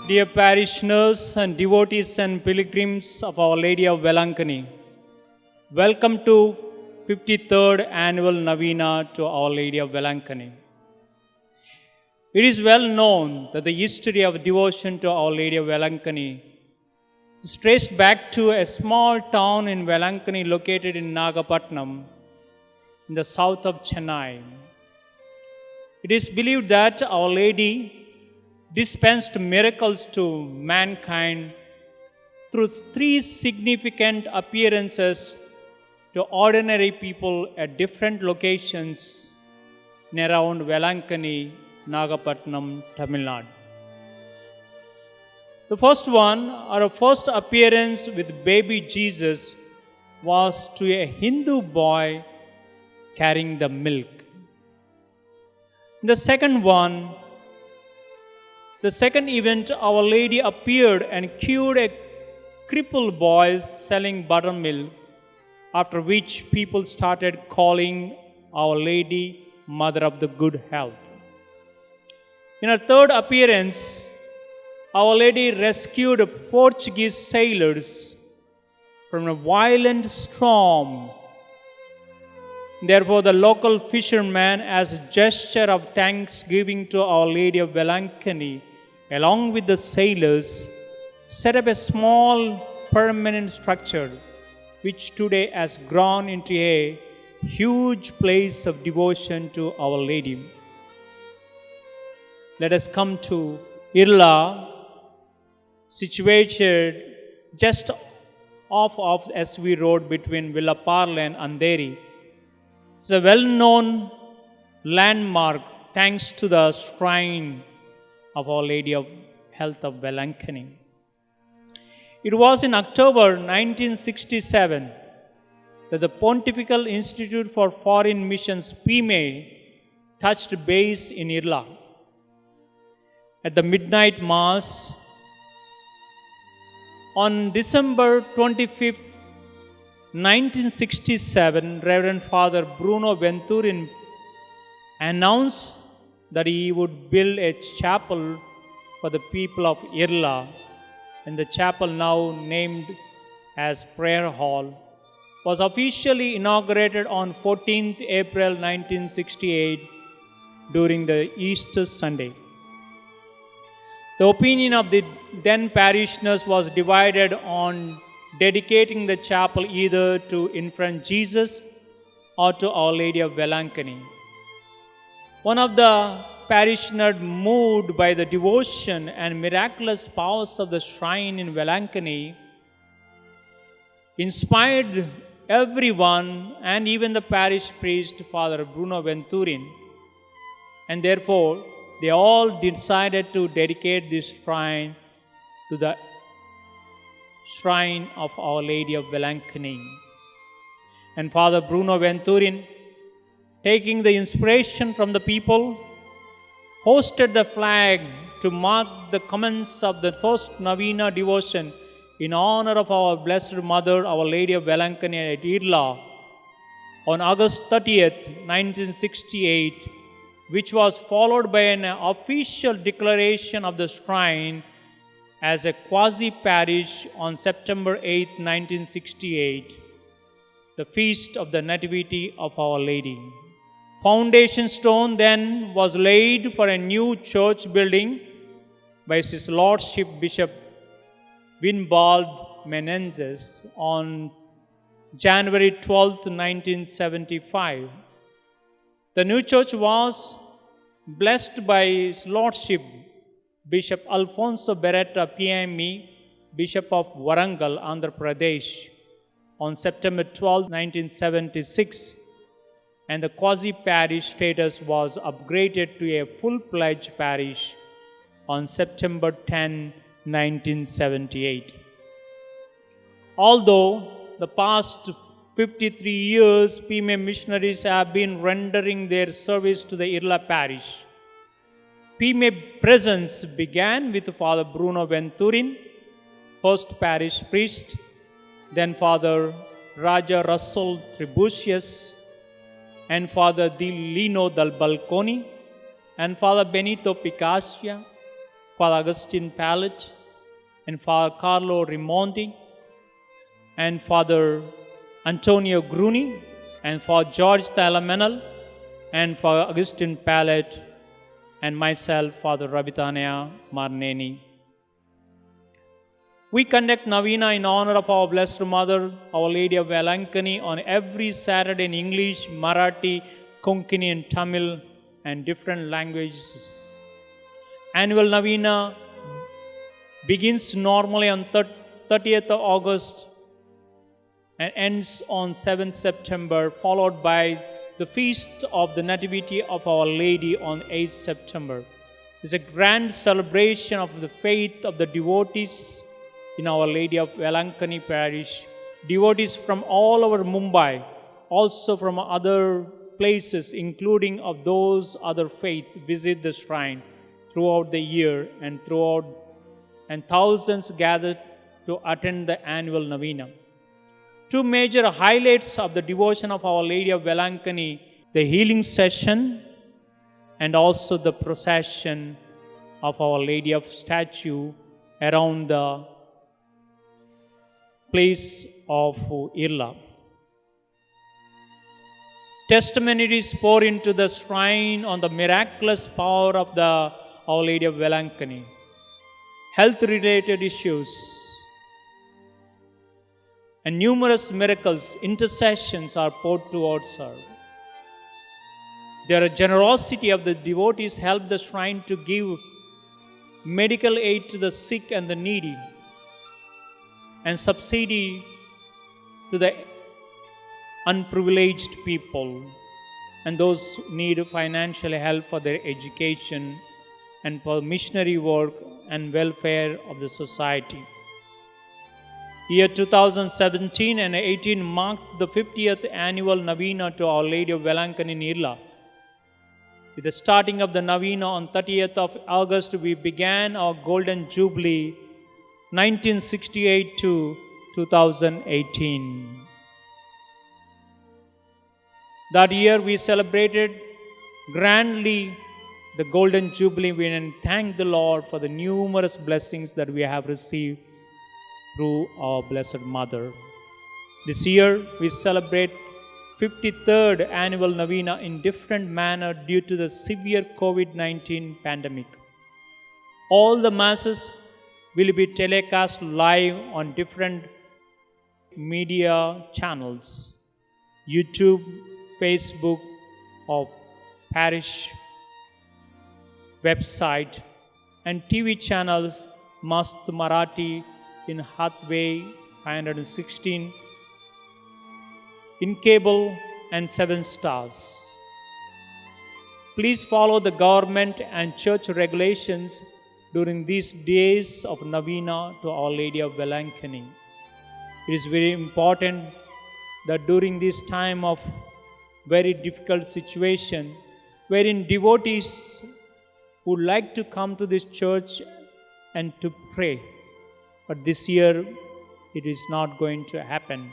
Dear parishioners and devotees and pilgrims of Our Lady of Velankani, welcome to 53rd Annual Novena to Our Lady of Velankani. It is well known that the history of devotion to Our Lady of Velankani is traced back to a small town in Velankani located in Nagapattinam in the south of Chennai. It is believed that Our Lady dispensed miracles to mankind through three significant appearances to ordinary people at different locations in around Velankani, Nagapattinam, Tamil Nadu. The first one, or a first appearance with baby Jesus, was to a Hindu boy carrying the milk. The second event, Our Lady appeared and cured a crippled boy selling buttermilk, after which people started calling Our Lady Mother of the Good Health. In her third appearance, Our Lady rescued Portuguese sailors from a violent storm. Therefore, the local fishermen, as a gesture of thanksgiving to Our Lady of Velankani, along with the sailors, set up a small permanent structure, which today has grown into a huge place of devotion to Our Lady. Let us come to Irla, situated just off of SV Road between Villaparle and Andheri. It's a well-known landmark thanks to the shrine of Our Lady of Health of Velankani. It was in October 1967 that the Pontifical Institute for Foreign Missions, PIME, touched base in Irla. At the midnight mass on December 25th, 1967, Reverend Father Bruno Venturin announced that he would build a chapel for the people of Irla, and the chapel, now named as Prayer Hall, was officially inaugurated on 14th April 1968 during the Easter Sunday. The opinion of the then parishioners was divided on dedicating the chapel either to Infant Jesus or to Our Lady of Velankani. One of the parishioners, moved by the devotion and miraculous powers of the shrine in Velankani, inspired everyone and even the parish priest, Father Bruno Venturin, and therefore they all decided to dedicate this shrine to the shrine of Our Lady of Velankani. And Father Bruno Venturin, taking the inspiration from the people, hosted the flag to mark the commence of the first Novena devotion in honor of our Blessed Mother, Our Lady of Velankani at Irla, on August 30th, 1968, which was followed by an official declaration of the shrine as a quasi-parish on September 8, 1968, the feast of the Nativity of Our Lady. Foundation stone then was laid for a new church building by His Lordship Bishop Winbald Menendez on January 12, 1975. The new church was blessed by His Lordship Bishop Alfonso Beretta PME, Bishop of Warangal, Andhra Pradesh, on September 12, 1976, and the quasi-parish status was upgraded to a full-fledged parish on September 10, 1978. Although the past 53 years, PIME missionaries have been rendering their service to the Irla parish, PIME presence began with Father Bruno Venturin, first parish priest, then Father Raja Russell Tribucius, and Father Di Lino Dal Balconi, and Father Benito Picassia, Father Augustine Pallet, and Father Carlo Rimondi, and Father Antonio Gruni, and for George Thalamenal, and for Augustine Pallet, and myself, Father Rabitania Marneni. We conduct Novena in honor of our Blessed Mother, Our Lady of Velankani, on every Saturday in English, Marathi, Konkani, and Tamil, and different languages. Annual Novena begins normally on 30th of August and ends on 7th September, followed by the Feast of the Nativity of Our Lady on 8th September. It's a grand celebration of the faith of the devotees in Our Lady of Velankani Parish. Devotees from all over Mumbai, also from other places, including of those other faith, visit the shrine throughout the year and thousands gathered to attend the annual Novena. Two major highlights of the devotion of Our Lady of Velankani, the healing session and also the procession of Our Lady of statue around the place of Irla. Testimonies pour into the shrine on the miraculous power of the Our Lady of Velankani. Health-related issues and numerous miracles, intercessions are poured towards her. Their generosity of the devotees helped the shrine to give medical aid to the sick and the needy, and subsidy to the unprivileged people and those who need financial help for their education and for missionary work and welfare of the society. Year 2017 and 18 marked the 50th annual Novena to Our Lady of Velankani in Irla. With the starting of the Novena on 30th of August, we began our Golden Jubilee 1968 to 2018. That year we celebrated grandly the Golden Jubilee and thanked the Lord for the numerous blessings that we have received through our Blessed Mother. This year we celebrate 53rd annual Novena in different manner due to the severe COVID-19 pandemic. All the masses will be telecast live on different media channels, YouTube, Facebook, or parish website, and TV channels, Mast Marathi in Hathway 516, in cable and 7 stars. Please follow the government and church regulations during these days of Novena to Our Lady of Velankani. It is very important that during this time of very difficult situation, wherein devotees would like to come to this church and to pray, but this year it is not going to happen.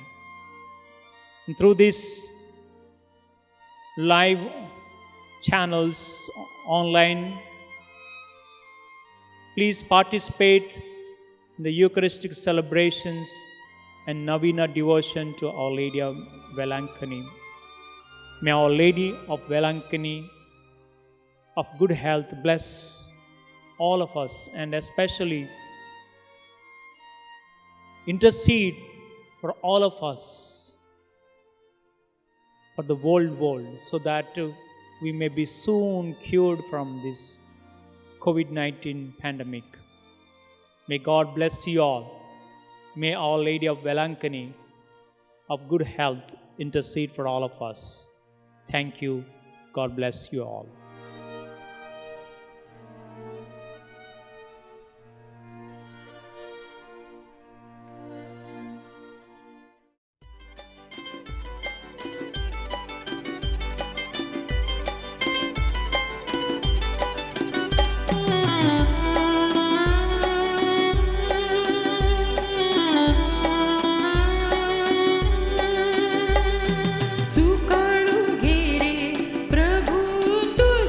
And through these live channels online, please participate in the Eucharistic celebrations and Novena devotion to Our Lady of Velankani. May Our Lady of Velankani of good health bless all of us, and especially intercede for all of us, for the world, so that we may be soon cured from this COVID-19 pandemic. May God bless you all. May Our Lady of Velankani of good health intercede for all of us. Thank you. God bless you all. तू काढू घे रे प्रभू तू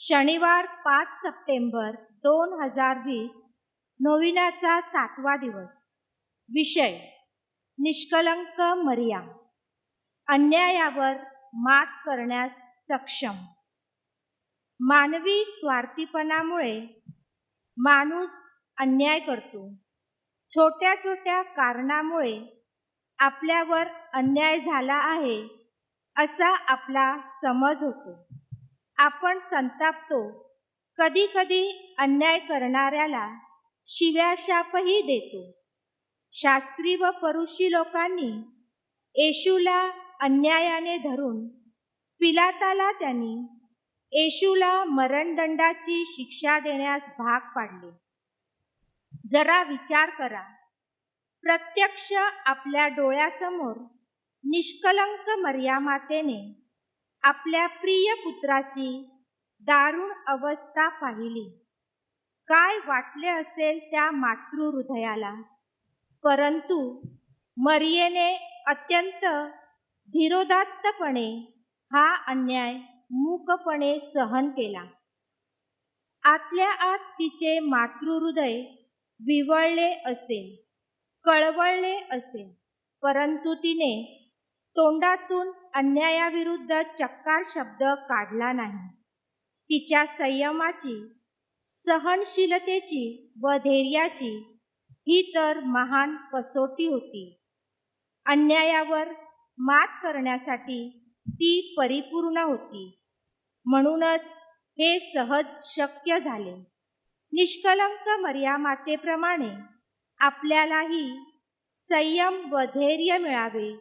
शनिवार 5 September 2020 नोविनाचा 7वा दिवस. विषय निष्कलंक मरिया, अन्यायावर मात करण्यास सक्षम. मानवी स्वार्थीपणामुळे माणूस अन्याय करतो. छोट्या छोट्या कारणामुळे आपल्यावर अन्याय झाला आहे असा आपला समज होतो. आपण संतापतो. कधी कधी अन्याय करणाऱ्याला शिव्याशापही देतो. शास्त्री व परुषी लोकांनी येशूला अन्यायाने धरून पिलाताला त्यांनी येशूला मरणदंडाची शिक्षा देण्यास भाग पाडले. जरा विचार करा. प्रत्यक्ष आपल्या डोळ्यासमोर निष्कलंक मरिया मातेने आपल्या प्रिय पुत्राची दारुण अवस्था पाहिली. काय वाटले असेल त्या मातृहृदयाला. परंतु मरियेने अत्यंत धीरोदात्तपणे हा अन्याय मूकपणे सहन केला. आतल्या आत तिचे मातृहृदय विवळले असेल, कळवळले असेल, परंतु तिने तोंडातून अन्यायाविरुद्ध चक्कार शब्द काढला नाही. तिच्या संयमाची, सहनशीलतेची व धैर्याची ही तर महान कसोटी होती. अन्यायावर मात करण्यासाठी ती परिपूर्ण होती. म्हणूनच हे सहज शक्य झाले. निष्कलंक मरिया मातेप्रमाणे आपल्यालाही संयम व धैर्य मिळावे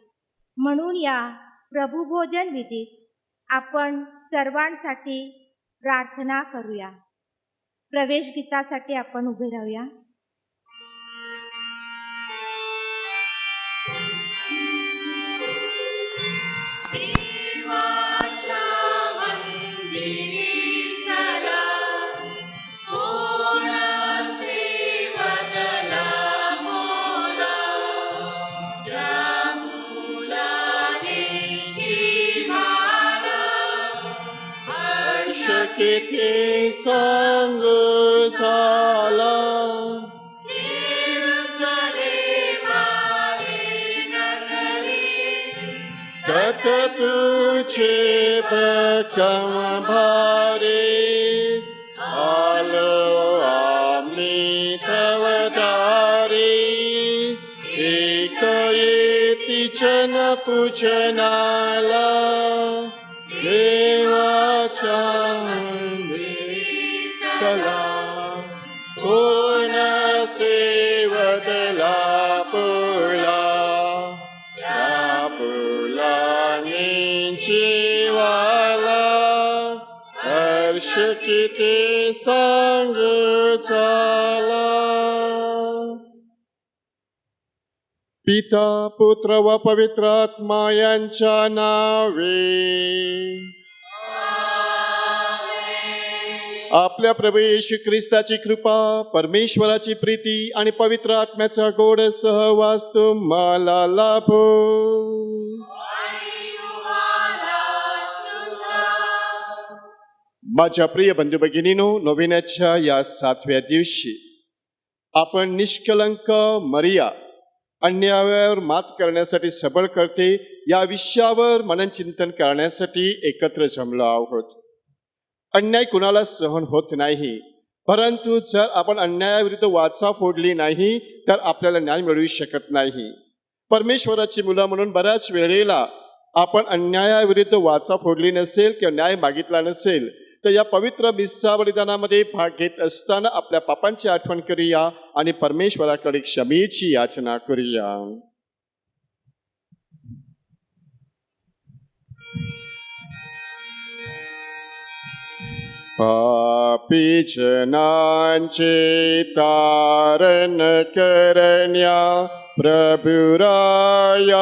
म्हणून या प्रभुभोजन विधीत आपण सर्वांसाठी प्रार्थना करूया. प्रवेश गीतासाठी आपण उभे राहूया. किती सांग झाला तत तुझे भक्कम भारे आलो आम्ही तव दारी एक येतीचन पूजनाला देवाच्या मंदिराला कोण सेवतला पुला त्या पुलाने जीवाला हर्ष किती सांग झाला. पिता पुत्र व पवित्र आत्मा यांच्या नावे. आपल्या प्रभू येशू ख्रिस्ताची कृपा, परमेश्वराची प्रीती आणि पवित्र आत्म्याचा गोड सहवास तुम्हाला लाभो. माझ्या प्रिय बंधू भगिनीनो, नोवेनाच्या या 7व्या दिवशी आपण निष्कलंक मरिया, अन्यायावर मात करण्यासाठी सबळ करते या विषयावर मननचिंतन करण्यासाठी एकत्र जमलो आहोत. अन्याय कुणाला सहन होत नाही, परंतु जर आपण अन्यायाविरुद्ध वाचा फोडली नाही तर आपल्याला न्याय मिळू शकत नाही. परमेश्वराची मुलं म्हणून बऱ्याच वेळेला आपण अन्यायाविरुद्ध वाचा फोडली नसेल किंवा न्याय मागितला नसेल तर या पवित्र मिस्सा बलिदानामध्ये भाग घेत असताना आपल्या पापांची आठवण करूया आणि परमेश्वराकडे क्षमेची याचना करूया. पापी जनांचे तारण करण्या प्रभुराया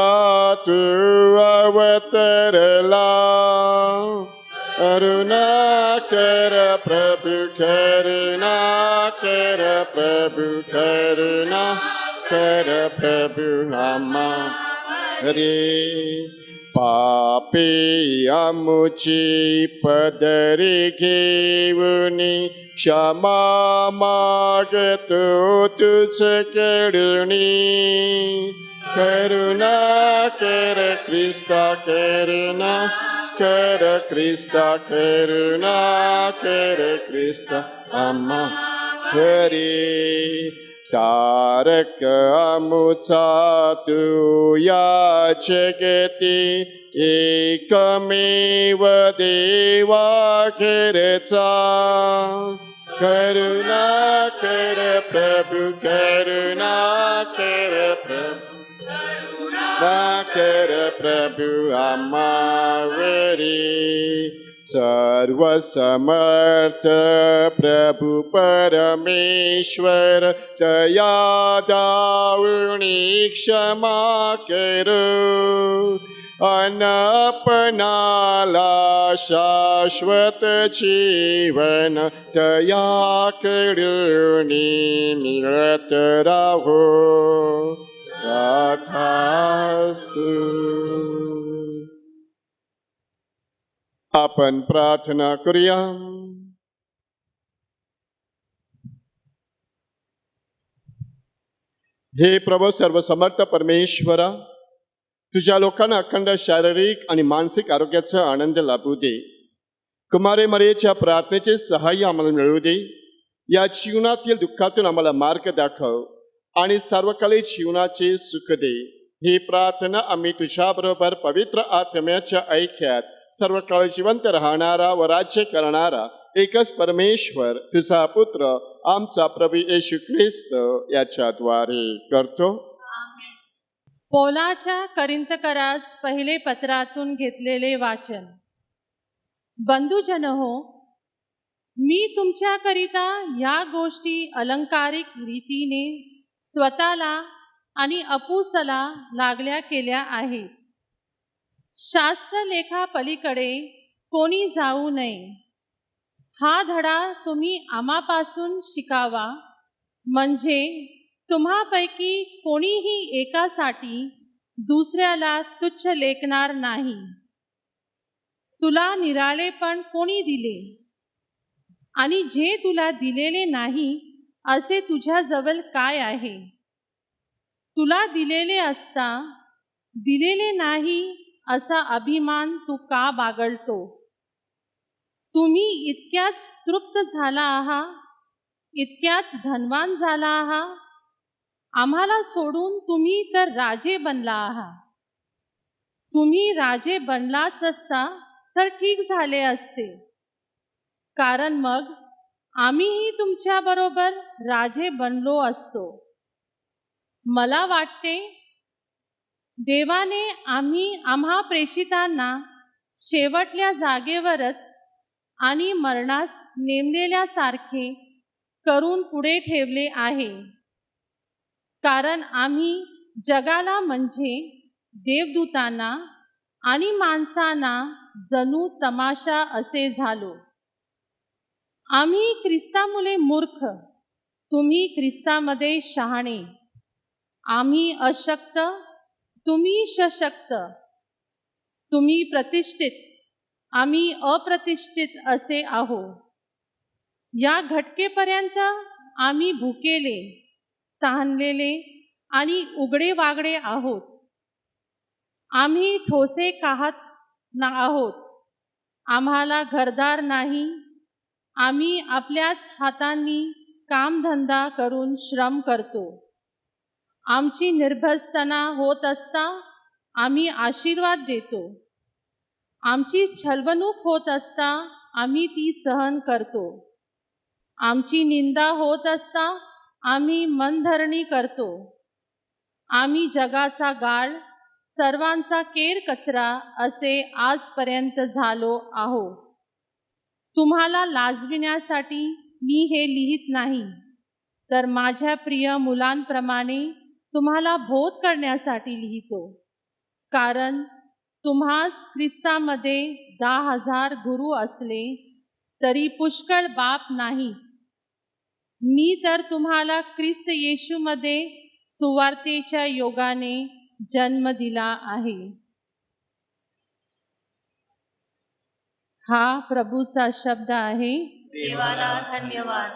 तू अवतरला. करुणा कर प्रभु, करुणा कर प्रभु, करुणा कर प्रभु आम्हा रे. पापी आमुची पदरी घेऊन क्षमा मागतो तुझ्याकडून. करुणा कर ख्रिस्ता, करुणा कर ख्रिस्ता, करुणा कर ख्रिस्ता आम्हा घरी. तारक आमुचा तू या जगती एकमेव देवा घरचा. करुणा कर प्रभु, करुणा कर प्रभु, करुणा कर प्रभु आम्हावरी. सर्व समर्थ प्रभु परमेश्वर दया दाऊणी क्षमा करो. अनपणाला शाश्वत जीवन दयाकडून मिळत राहो. तथास्तु. आपण प्रार्थना करूया. हे प्रभू सर्वसमर्थ परमेश्वरा, तुझ्या लोकांना अखंड शारीरिक आणि मानसिक आरोग्याचा आनंद लाभू दे. कुमारे मरियेच्या प्रार्थनेचे सहाय्य आम्हाला मिळवू दे. या जीवनातील दुःखातून आम्हाला मार्ग दाखव आणि सर्वकाली जीवनाचे सुख दे. ही प्रार्थना आम्ही तुझ्याबरोबर पवित्र आत्म्याच्या ऐक्यात सर्व काळ जिवंत राहणारा व राज्य करणारा एकच परमेश्वर तुझा पुत्र आमचा प्रभू येशू ख्रिस्त याच्याद्वारे करतो. पौलाच्या करिंथकरास पहिले पत्रातून घेतलेले वाचन. बंधुजन हो, मी तुमच्याकरिता या गोष्टी अलंकारिक रीतीने स्वतःला आणि अपुसला लागल्या केल्या आहेत. शास्त्रलेखा पलीकडे कोणी जाऊ नये. हा धडा तुम्ही आम्हापासून शिकावा, म्हणजे तुम्हापैकी कोणीही एकासाठी दुसऱ्याला तुच्छ लेखणार नाही. तुला निराळेपण कोणी दिले आणि जे तुला दिलेले नाही असे तुझ्याजवळ काय आहे? तुला दिलेले असता दिलेले नाही असा अभिमान तू का बाळगतो? तुम्ही इतक्याच तृप्त झाला आहात, इतक्याच धनवान झाला आहात. आम्हाला सोडून तुम्ही तर राजे बनला आहात. तुम्ही राजे बनलाच असता तर ठीक झाले असते, कारण मग आम्हीही तुमच्याबरोबर राजे बनलो असतो. मला वाटते देवाने आम्हा प्रेषितांना शेवटल्या जागेवरच आणि मरणास नेमलेल्यासारखे करून पुढे ठेवले आहे, कारण आम्ही जगाला म्हणजे देवदूतांना आणि माणसांना जणू तमाशा असे झालो. आम्ही ख्रिस्तामुळे मूर्ख, तुम्ही ख्रिस्तामध्ये शहाणे. आम्ही अशक्त, तुम्ही सशक्त. तुम्ही प्रतिष्ठित, आम्ही अप्रतिष्ठित असे आहो. या घटकेपर्यंत आम्ही भुकेले, तहानलेले आणि उघडे वागडे आहोत. आम्ही ठोसे काहत आहोत. आम्हाला घरदार नाही. आम्ही आपल्याच हातांनी कामधंदा करून श्रम करतो. आमची निर्भसतना होत असता आम्ही आशीर्वाद देतो. आमची छलवणूक होत असता आम्ही ती सहन करतो. आमची निंदा होत असता आम्ही मनधरणी करतो. आम्ही जगाचा गाळ, सर्वांचा केर कचरा असे आजपर्यंत झालो आहो. तुम्हाला लाजविण्यासाठी मी हे लिहित नाही, तर माझ्या प्रिय मुलांप्रमाणे तुम्हाला बोध करण्यासाठी लिहितो. कारण तुम्हास ख्रिस्तामध्ये 10,000 गुरु असले तरी पुष्कळ बाप नाही. मी तर तुम्हाला ख्रिस्त येशूमध्ये सुवार्तेच्या योगाने जन्म दिला आहे. हा प्रभूचा शब्द आहे. देवाला धन्यवाद.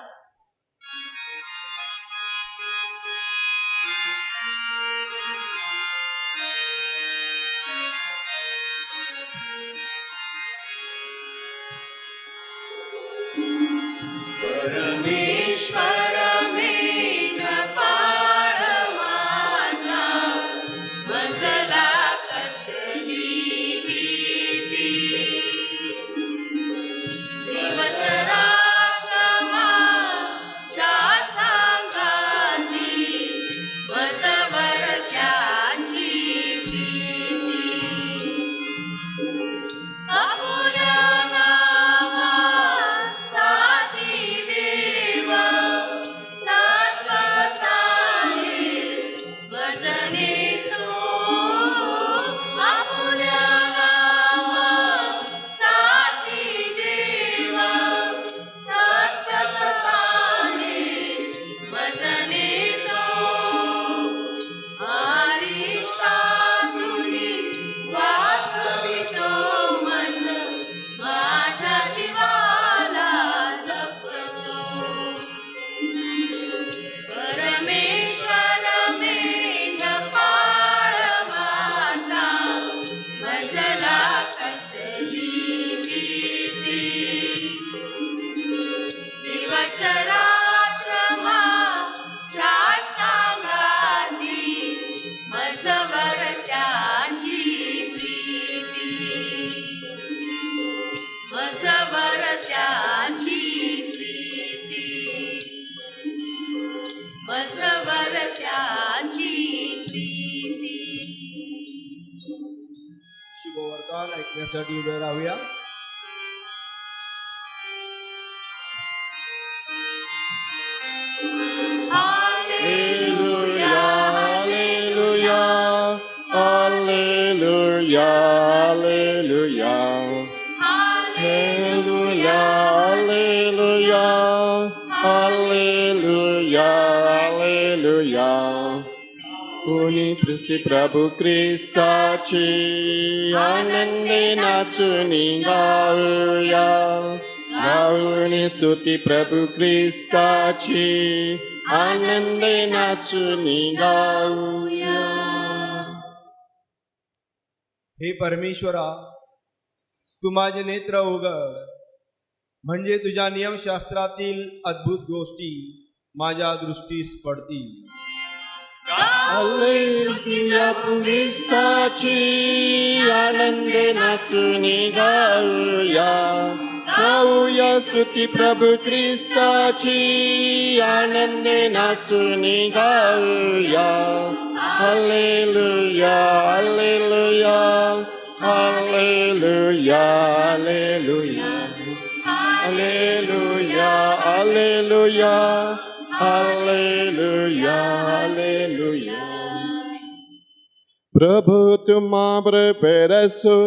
शुभवर्तमान ऐकण्यासाठी उभे राहूया. Hallelujah, hallelujah, hallelujah, hallelujah, hallelujah. कोणी ख्रिस्ती प्रभू ख्रिस्ताची आनंदे नाचून गाऊया, गाऊन स्तुती प्रभू ख्रिस्ताची आनंदे नाचून गाऊया. हे परमेश्वरा, तू माझे नेत्र उघड, म्हणजे तुझ्या नियमशास्त्रातील अद्भुत गोष्टी माझ्या दृष्टीस पडतील. हालेलुया, ख्रिस्ताची आनंदे नाचून गाऊया, गाऊया स्तुती प्रभू ख्रिस्ताची आनंदे नाचून गाऊया. हालेलुया, हालेलुया, हालेलुया, हालेलुया, हालेलुया, हालेलुया, हालेलुया, हालेलुया. प्रभु तुम्हाबरोबर असो.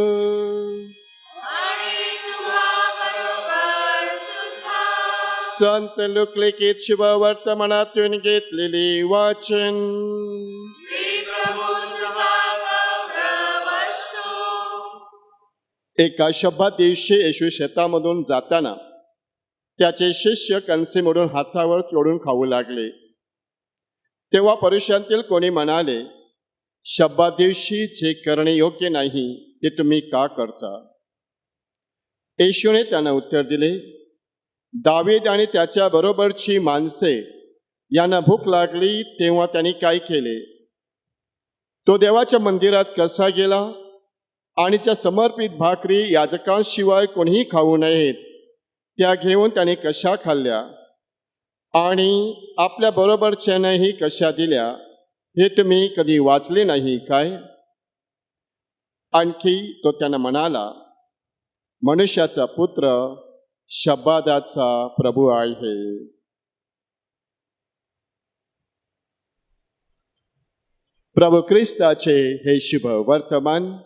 संत लूक लिखित शुभ वर्तमानातून घेतलेली वाचन. एका शब्दात दिवशी येशू शेतामधून जाताना त्याचे शिष्य कणसे मोडून हातावर चोळून खाऊ लागले. तेव्हा परुषांतील कोणी म्हणाले, शब्दात दिवशी जे करणे योग्य नाही ते तुम्ही का करता? येशूने त्यांना उत्तर दिले, दावीद आणि त्याच्या बरोबरची माणसे यांना भूक लागली तेव्हा त्यांनी काय केले? तो देवाच्या मंदिरात कसा गेला आणि त्या समर्पित भाकरी याजकांशिवाय कोणीही खाऊ नयेत त्या घेऊन त्याने कशा खाल्ल्या आणि आपल्या बरोबरच्यानंही कशा दिल्या हे तुम्ही कधी वाचले नाही काय? आणखी तो त्यांना म्हणाला, मनुष्याचा पुत्र शब्दाचा प्रभू आहे. प्रभू ख्रिस्ताचे हे शुभ वर्तमान.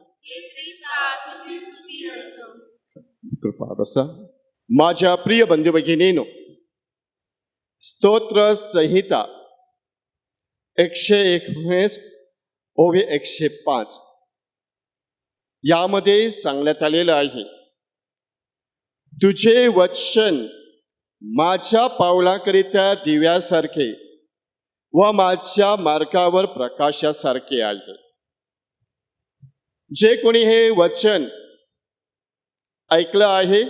कृपा बसा. माझ्या प्रिय बंधू भगिनीनो, स्तोत्र संहिता 119 ओवे 105 यामध्ये सांगण्यात आलेलं आहे, तुझे वचन माझ्या पावलाकरिता दिव्यासारखे व माझ्या मार्गावर प्रकाशासारखे आहे. जे कोणी हे वचन ऐकलं आहे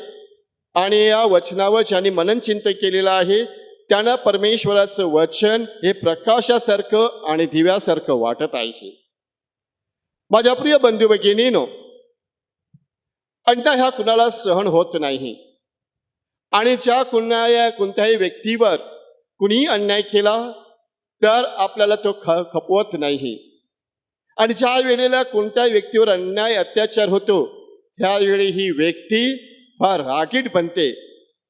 आणि या वचनावर ज्यांनी मनन चिंतन केलेलं आहे त्यांना परमेश्वराचं वचन हे प्रकाशासारखं आणि दिव्यासारखं वाटत आहे. माझ्या प्रिय बंधू भगिनीनो, अन्याय हा कुणाला सहन होत नाही आणि ज्या कोणत्याही व्यक्तीवर कुणी अन्याय केला तर आपल्याला तो खपवत नाही. आणि ज्या वेळेला कोणत्याही व्यक्तीवर अन्याय अत्याचार होतो त्यावेळी ही व्यक्ती फार रागीट बनते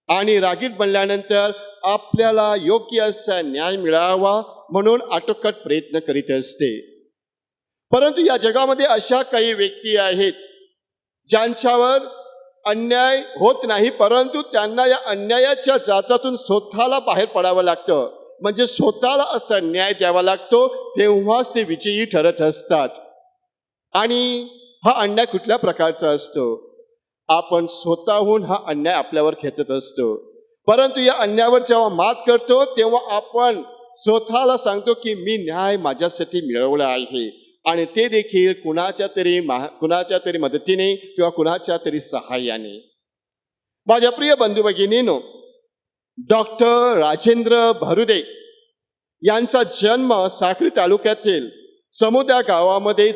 आणि रागीट बनल्यानंतर आपल्याला योग्य असा न्याय मिळावा म्हणून आटोकाट प्रयत्न करीत असते. परंतु या जगामध्ये अशा काही व्यक्ती आहेत ज्यांच्यावर अन्याय होत नाही, परंतु त्यांना या अन्यायाच्या जाचातून स्वतःला बाहेर पडावं लागतं. म्हणजे स्वतःला असा न्याय द्यावा लागतो, तेव्हाच ते विजयी ठरत असतात. आणि हा अन्याय कुठल्या प्रकारचा असतो? आपण स्वतःहून हा अन्याय आपल्यावर खेचत असतो. परंतु या अन्यायावर जेव्हा मात करतो तेव्हा आपण स्वतःला सांगतो की मी न्याय माझ्यासाठी मिळवला आहे आणि ते देखील कुणाच्या तरी मदतीने किंवा कुणाच्या तरी सहाय्याने. माझ्या प्रिय बंधू भगिनीनो, डॉक्टर राजेंद्र भरुदे यांचा जन्म साक्री तालुक्यातील समुद्या गावामध्ये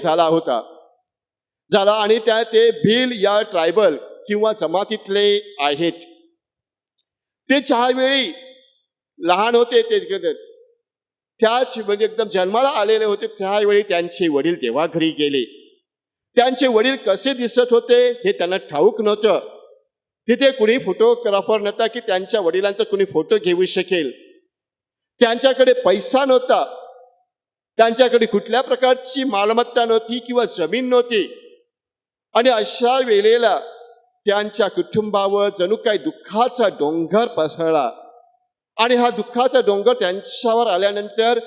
झाला आणि ते भील या ट्रायबल किंवा जमातीतले आहेत. ते ज्यावेळी लहान होते त्याच म्हणजे एकदम जन्माला आलेले होते त्यावेळी त्यांचे वडील देवाघरी गेले. त्यांचे वडील कसे दिसत होते हे त्यांना ठाऊक नव्हतं. तिथे कुणी फोटोग्राफर नव्हता की त्यांच्या वडिलांचा कुणी फोटो घेऊ शकेल. त्यांच्याकडे पैसा नव्हता, त्यांच्याकडे कुठल्या प्रकारची मालमत्ता नव्हती किंवा जमीन नव्हती. आणि अशा वेळेला त्यांच्या कुटुंबावर जणू काही दुःखाचा डोंगर पसरला. आणि हा दुःखाचा डोंगर त्यांच्यावर आल्यानंतर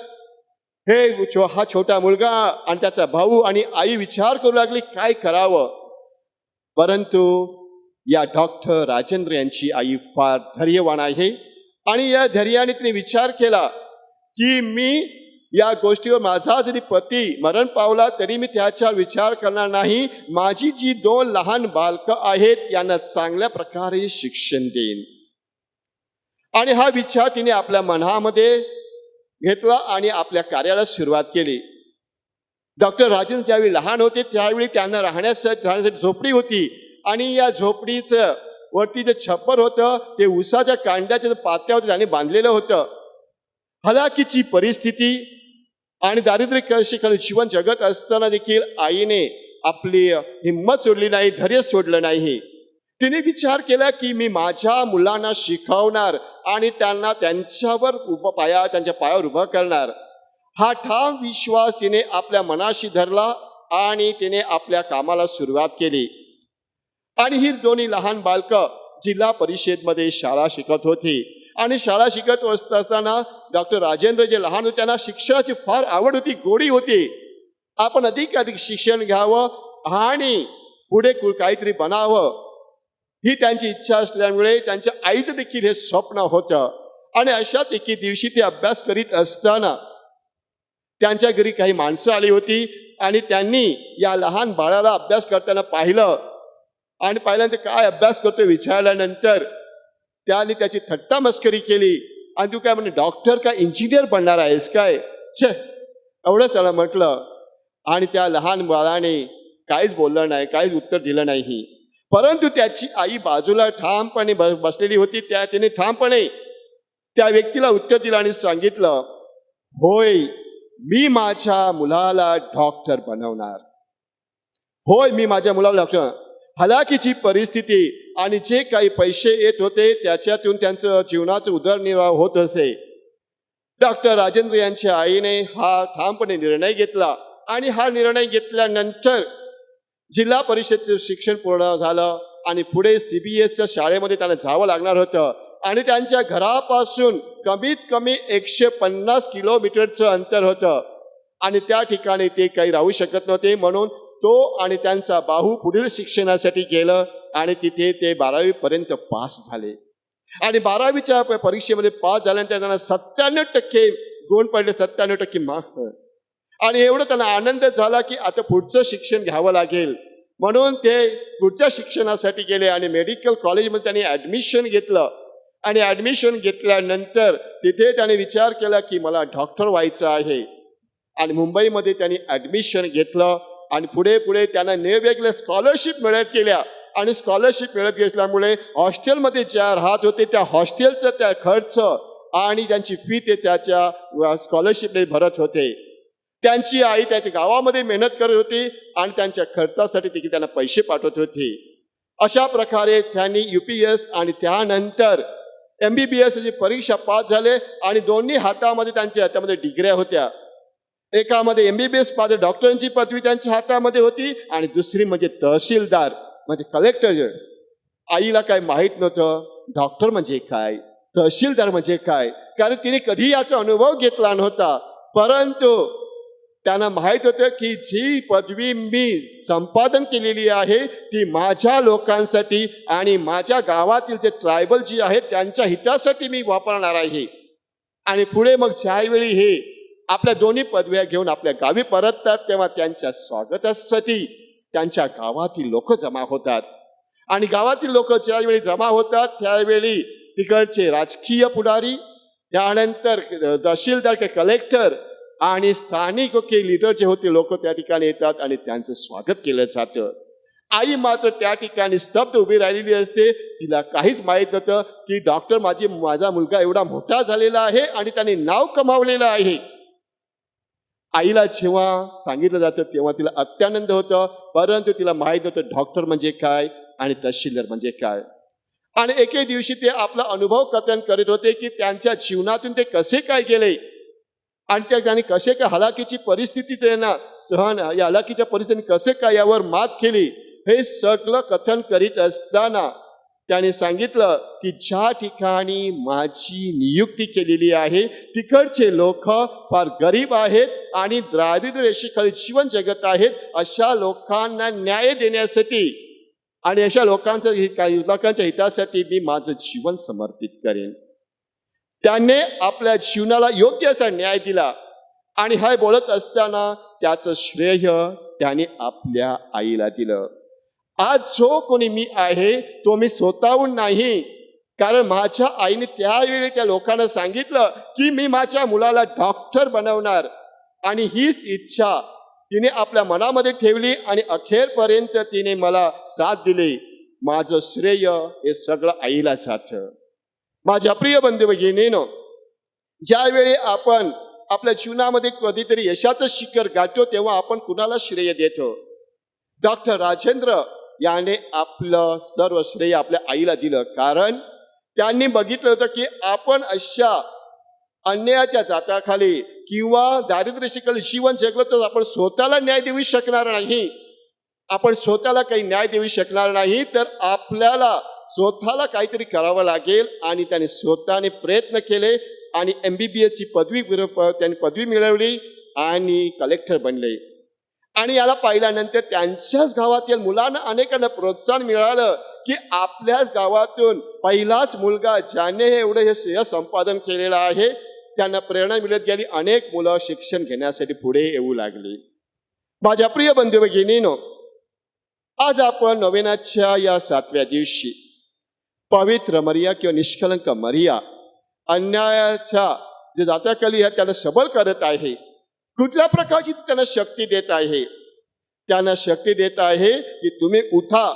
हा छोटा मुलगा आणि त्याचा भाऊ आणि आई विचार करू लागली काय करावं. परंतु या डॉक्टर राजेंद्र यांची आई फार धैर्यवान आहे आणि या धैर्याने तिने विचार केला की मी या गोष्टीवर माझा जरी पती मरण पावला तरी मी त्याच्यावर विचार करणार नाही. माझी जी 2 लहान बालकं आहेत यांना चांगल्या प्रकारे शिक्षण देईन. आणि हा विचार तिने आपल्या मनामध्ये घेतला आणि आपल्या कार्याला सुरुवात केली. डॉक्टर राजेंद्र ज्यावेळी लहान होते त्यावेळी त्यांना राहण्यासाठी झोपडी होती आणि या झोपडीचं वरती जे छप्पर होतं ते उसाच्या कांड्याच्या पात्यावर त्याने बांधलेलं होतं. हलाखीची परिस्थिती आणि दारिद्र्य कशी जीवन जगत असताना देखील आईने आपली हिंमत सोडली नाही, धैर्य सोडलं नाही. तिने विचार केला की मी माझ्या मुलांना शिकवणार आणि त्यांना त्यांच्या पायावर उभं करणार. हा ठाम विश्वास तिने आपल्या मनाशी धरला आणि तिने आपल्या कामाला सुरुवात केली. आणि ही 2 लहान बालकं जिल्हा परिषदेमध्ये शाळा शिकत होती. आणि शाळा शिकत असताना डॉक्टर राजेंद्र जे लहान होते त्यांना शिक्षणाची फार आवड होती, गोडी होती. आपण अधिक शिक्षण घ्यावं आणि पुढे काहीतरी बनावं ही त्यांची इच्छा असल्यामुळे त्यांच्या आईचं देखील हे स्वप्न होतं. आणि अशाच एके दिवशी ते अभ्यास करीत असताना त्यांच्या घरी काही माणसं आली होती आणि त्यांनी या लहान बाळाला अभ्यास करताना पाहिलं आणि पाहिल्यानंतर काय अभ्यास करतोय विचारल्यानंतर त्याने त्याची थट्टा मस्करी केली. आणि तू काय म्हणे डॉक्टर का इंजिनियर बनणार आहेस काय एवढंच त्याला म्हटलं. आणि त्या लहान बाळाने काहीच बोललं नाही, काहीच उत्तर दिलं नाही. परंतु त्याची आई बाजूला ठामपणे बसलेली होती. तिने ठामपणे त्या व्यक्तीला उत्तर दिलं आणि सांगितलं, होय मी माझ्या मुलाला डॉक्टर बनवणार. होय मी माझ्या मुलाला डॉक्टर. हलाखीची परिस्थिती आणि जे काही पैसे येत होते त्याच्यातून त्यांचं जीवनाचं उदरनिर्वाह होत असे. डॉक्टर राजेंद्र यांच्या आईने हा ठामपणे निर्णय घेतला. आणि हा निर्णय घेतल्यानंतर जिल्हा परिषदेचं शिक्षण पूर्ण झालं आणि पुढे CBSच्या शाळेमध्ये त्यांना जावं लागणार होतं. आणि त्यांच्या घरापासून कमीत कमी 150 किलोमीटरचं अंतर होतं. आणि त्या ठिकाणी ते काही राहू शकत नव्हते म्हणून तो आणि त्यांचा भाऊ पुढील शिक्षणासाठी गेलं आणि तिथे ते 12वी पास झाले. आणि 12वीच्या परीक्षेमध्ये पास झाल्यानंतर त्यांना 97% गुण पडले, 97% मार्क. आणि एवढं त्यांना आनंद झाला की आता पुढचं शिक्षण घ्यावं लागेल. म्हणून ते पुढच्या शिक्षणासाठी गेले आणि मेडिकल कॉलेजमध्ये त्यांनी ॲडमिशन घेतलं. आणि ॲडमिशन घेतल्यानंतर तिथे त्याने विचार केला की मला डॉक्टर व्हायचं आहे. आणि मुंबईमध्ये त्यांनी ॲडमिशन घेतलं. आणि पुढे पुढे त्यांना वेगवेगळ्या स्कॉलरशिप मिळत गेल्या. आणि स्कॉलरशिप मिळत गेल्यामुळे हॉस्टेलमध्ये ज्या राहत होते त्या हॉस्टेलचं त्या खर्च आणि त्यांची फी ते त्याच्या स्कॉलरशिपने भरत होते. त्यांची आई त्याच्या गावामध्ये मेहनत करत होती आणि त्यांच्या खर्चासाठी ती त्यांना पैसे पाठवत होती. अशा प्रकारे त्यांनी UPS आणि त्यानंतर MBBS ची परीक्षा पास झाले. आणि दोन्ही हातामध्ये त्यांच्या हातामध्ये डिग्र्या होत्या. एकामध्ये MBBS माझे डॉक्टरांची पदवी त्यांच्या हातामध्ये होती आणि दुसरी म्हणजे तहसीलदार म्हणजे कलेक्टर. आईला काय माहीत नव्हतं डॉक्टर म्हणजे काय, तहसीलदार म्हणजे काय, कारण तिने कधी याचा अनुभव घेतला नव्हता. परंतु त्यांना माहीत होतं की जी पदवी मी संपादन केलेली आहे ती माझ्या लोकांसाठी आणि माझ्या गावातील जे ट्रायबल जी आहेत त्यांच्या हितासाठी मी वापरणार आहे. आणि पुढे मग ज्यावेळी हे आपल्या दोन्ही पदव्या घेऊन आपल्या गावी परततात तेव्हा त्यांच्या स्वागतासाठी त्यांच्या गावातील लोक जमा होतात. आणि गावातील लोक ज्यावेळी जमा होतात त्यावेळी तिकडचे राजकीय पुढारी, त्यानंतर तहसीलदार के कलेक्टर आणि स्थानिक लीडर जे होते लोक त्या ठिकाणी येतात आणि त्यांचं स्वागत केलं जातं. आई मात्र त्या ठिकाणी स्तब्ध उभी राहिलेली असते. तिला काहीच माहीत नव्हतं की डॉक्टर माझा मुलगा एवढा मोठा झालेला आहे आणि त्याने नाव कमावलेलं आहे. आईला जेव्हा सांगितलं जातं तेव्हा तिला अत्यानंद होतं. परंतु तिला माहीत नव्हतं डॉक्टर म्हणजे काय आणि तहसीलदार म्हणजे काय. आणि एके दिवशी ते आपला अनुभव कथन करीत होते की त्यांच्या जीवनातून ते कसे काय गेले आणि त्यांनी कसे काय हलाखीची परिस्थिती त्यांना सहन या हलाखीच्या परिस्थितीने कसे काय यावर मात केली हे सगळं कथन करीत असताना त्याने सांगितलं की ज्या ठिकाणी माझी नियुक्ती केलेली आहे तिकडचे लोक फार गरीब आहेत आणि दारिद्र्य रेषेखाली जीवन जगत आहेत. अशा लोकांना न्याय देण्यासाठी आणि अशा लोकांच्या हितासाठी मी माझं जीवन समर्पित करेन. त्याने आपल्या जीवनाला योग्य असा न्याय दिला. आणि हे बोलत असताना त्याचं श्रेय त्याने आपल्या आईला दिलं. आज जो कोणी मी आहे तो मी स्वतःहून नाही, कारण माझ्या आईने त्यावेळी त्या लोकांना सांगितलं की मी माझ्या मुलाला डॉक्टर बनवणार. आणि हीच इच्छा तिने आपल्या मनामध्ये ठेवली आणि अखेरपर्यंत तिने मला साथ दिली. माझं श्रेय हे सगळं आईला जातं. माझ्या प्रिय बंधू भगिनीनो, ज्यावेळी आपण आपल्या जीवनामध्ये कधीतरी यशाचं शिखर गाठतो तेव्हा आपण कुणाला श्रेय देतो? डॉक्टर राजेंद्र याने आपलं सर्व श्रेय आपल्या आईला दिलं, कारण त्यांनी बघितलं होतं की आपण अशा अन्यायाच्या जाताखाली किंवा दारिद्र्यशिखाली जीवन जगलो तर आपण स्वतःला न्याय देऊ शकणार नाही. आपण स्वतःला काही न्याय देऊ शकणार नाही तर आपल्याला स्वतःला काहीतरी करावं लागेल. आणि त्याने स्वतःने प्रयत्न केले आणि MBBS ची त्यांनी पदवी मिळवली आणि कलेक्टर बनले. आणि याला पाहिल्यानंतर त्यांच्याच गावातील मुलांना अनेकांना प्रोत्साहन मिळालं की आपल्याच गावातून पहिलाच मुलगा ज्याने एवढं हे श्रेय संपादन केलेलं आहे त्यांना प्रेरणा मिळत गेली. अनेक मुलं शिक्षण घेण्यासाठी पुढे येऊ लागली. माझ्या प्रिय बंधू भगिनीनो, आज आपण नोवेनाच्या या 7व्या दिवशी पवित्र मरिया किंवा निष्कलंक मरिया अन्यायाच्या जे जात्याखाली आहे त्याला सबल करत आहे. कुठल्या प्रकारची त्यांना शक्ती देत आहे? त्यांना शक्ती देत आहे की तुम्ही उठा.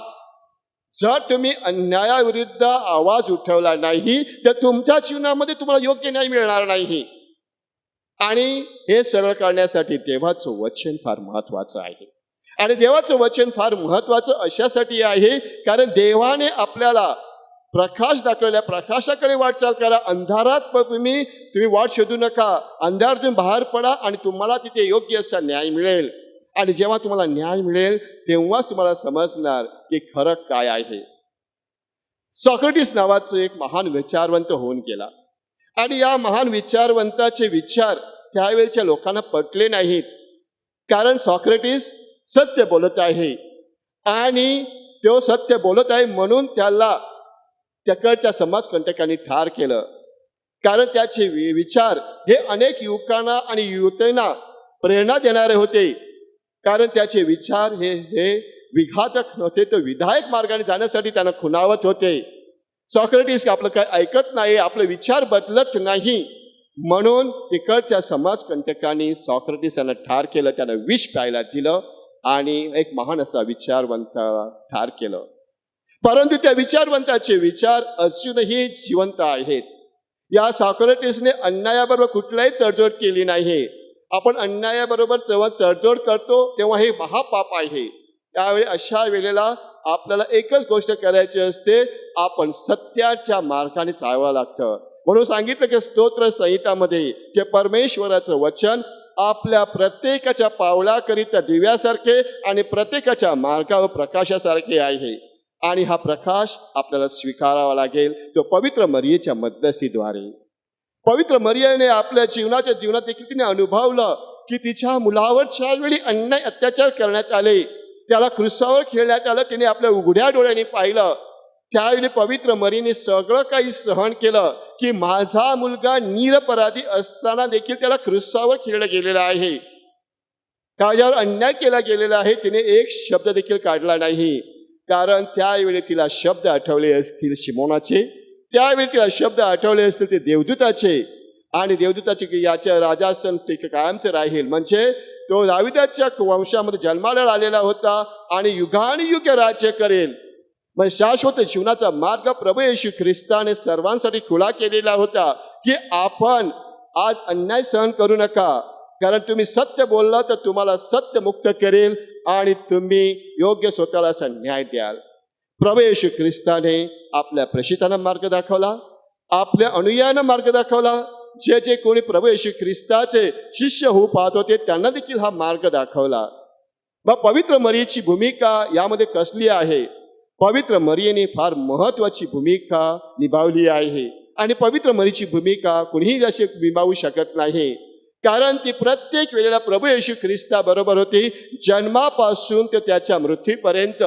जर तुम्ही अन्यायाविरुद्ध आवाज उठवला नाही तर तुमच्या जीवनामध्ये तुम्हाला योग्य न्याय मिळणार नाही. आणि हे सरळ करण्यासाठी देवाचं वचन फार महत्वाचं आहे. आणि देवाचं वचन फार महत्वाचं अशासाठी आहे कारण देवाने आपल्याला प्रकाश दाखवलेल्या प्रकाशाकडे वाटचाल करा. अंधारात तुम्ही वाट शोधू नका. अंधारातून बाहेर पडा आणि तुम्हाला तिथे योग्य असा न्याय मिळेल. आणि जेव्हा तुम्हाला न्याय मिळेल तेव्हाच तुम्हाला समजणार की खरं काय आहे. सॉक्रेटिस नावाचं एक महान विचारवंत होऊन गेला आणि या महान विचारवंताचे विचार त्यावेळच्या लोकांना पटले नाहीत, कारण सॉक्रेटिस सत्य बोलत आहे आणि तो सत्य बोलत आहे म्हणून त्याला त्याकडच्या समाजकंटकांनी ठार केलं. कारण त्याचे विचार हे अनेक युवकांना आणि युवतींना प्रेरणा देणारे होते. कारण त्याचे विचार हे विघातक नव्हते, तर विधायक मार्गाने जाण्यासाठी त्यांना खुणावत होते. सॉक्रेटिस आपलं काय ऐकत नाही, आपले विचार बदलत नाही, म्हणून तिकडच्या समाजकंटकांनी सॉक्रेटिस यांना ठार केलं, त्यांना विष प्यायला दिलं आणि एक महान असा विचारवंत ठार केलं. परंतु त्या विचारवंताचे विचार अजूनही जिवंत आहेत. या सॉक्रेटिसने अन्यायाबरोबर कुठलाही तडजोड केली नाही. आपण अन्यायाबरोबर जेव्हा तडजोड करतो तेव्हा हे महापाप आहे. त्यावेळी अशा वेळेला आपल्याला एकच गोष्ट करायची असते, आपण सत्याच्या मार्गाने चालवावं लागतं. म्हणून सांगितलं की स्तोत्र संहितामध्ये की परमेश्वराचं वचन आपल्या प्रत्येकाच्या पावलाकरिता दिव्यासारखे आणि प्रत्येकाच्या मार्गावर प्रकाशासारखे आहे. आणि हा प्रकाश आपल्याला स्वीकारावा लागेल, तो पवित्र मरियेच्या मध्यस्थीद्वारे. पवित्र मरियेने आपल्या जीवनात देखील तिने अनुभवलं की तिच्या मुलावर ज्यावेळी अन्याय अत्याचार करण्यात आले, त्याला क्रुसावर खेळण्यात आलं, तिने आपल्या उघड्या डोळ्यांनी पाहिलं. त्यावेळी पवित्र मरियेने सगळं काही सहन केलं की माझा मुलगा निरपराधी असताना देखील त्याला क्रुसावर खेळलं गेलेलं आहे, त्याच्यावर अन्याय केला गेलेला आहे. तिने एक शब्द देखील काढला नाही. कारण त्यावेळी तिला शब्द आठवले असतील शिमोनाचे, त्यावेळी तिला शब्द आठवले असतील ते देवदूताचे, आणि देवदूताचे की याच्या राजासन ते कायमचे राहील, म्हणजे तो दाविदाच्या वंशामध्ये जन्माला आलेला होता आणि युगानुयुग राज्य करेल. म्हणजे शाश्वत जीवनाचा मार्ग प्रभू येशू ख्रिस्ताने सर्वांसाठी खुला केलेला होता की आपण आज अन्याय सहन करू नका, कारण तुम्ही सत्य बोलला तर तुम्हाला सत्य मुक्त करेल आणि तुम्ही योग्य स्वतःला असा न्याय द्याल. प्रभू येशू ख्रिस्ताने आपल्या प्रेषितांना मार्ग दाखवला, आपल्या अनुयायांना मार्ग दाखवला. जे जे कोणी प्रभू येशू ख्रिस्ताचे शिष्य होऊ पाहत होते त्यांना देखील हा मार्ग दाखवला. मग पवित्र मरियेची भूमिका यामध्ये कसली आहे? पवित्र मरियेने फार महत्वाची भूमिका निभावली आहे आणि पवित्र मरियेची भूमिका कुणीही अशी निभावू शकत नाही. कारण ती प्रत्येक वेळेला प्रभू येशू ख्रिस्ता बरोबर होती. जन्मापासून ते त्याच्या मृत्यूपर्यंत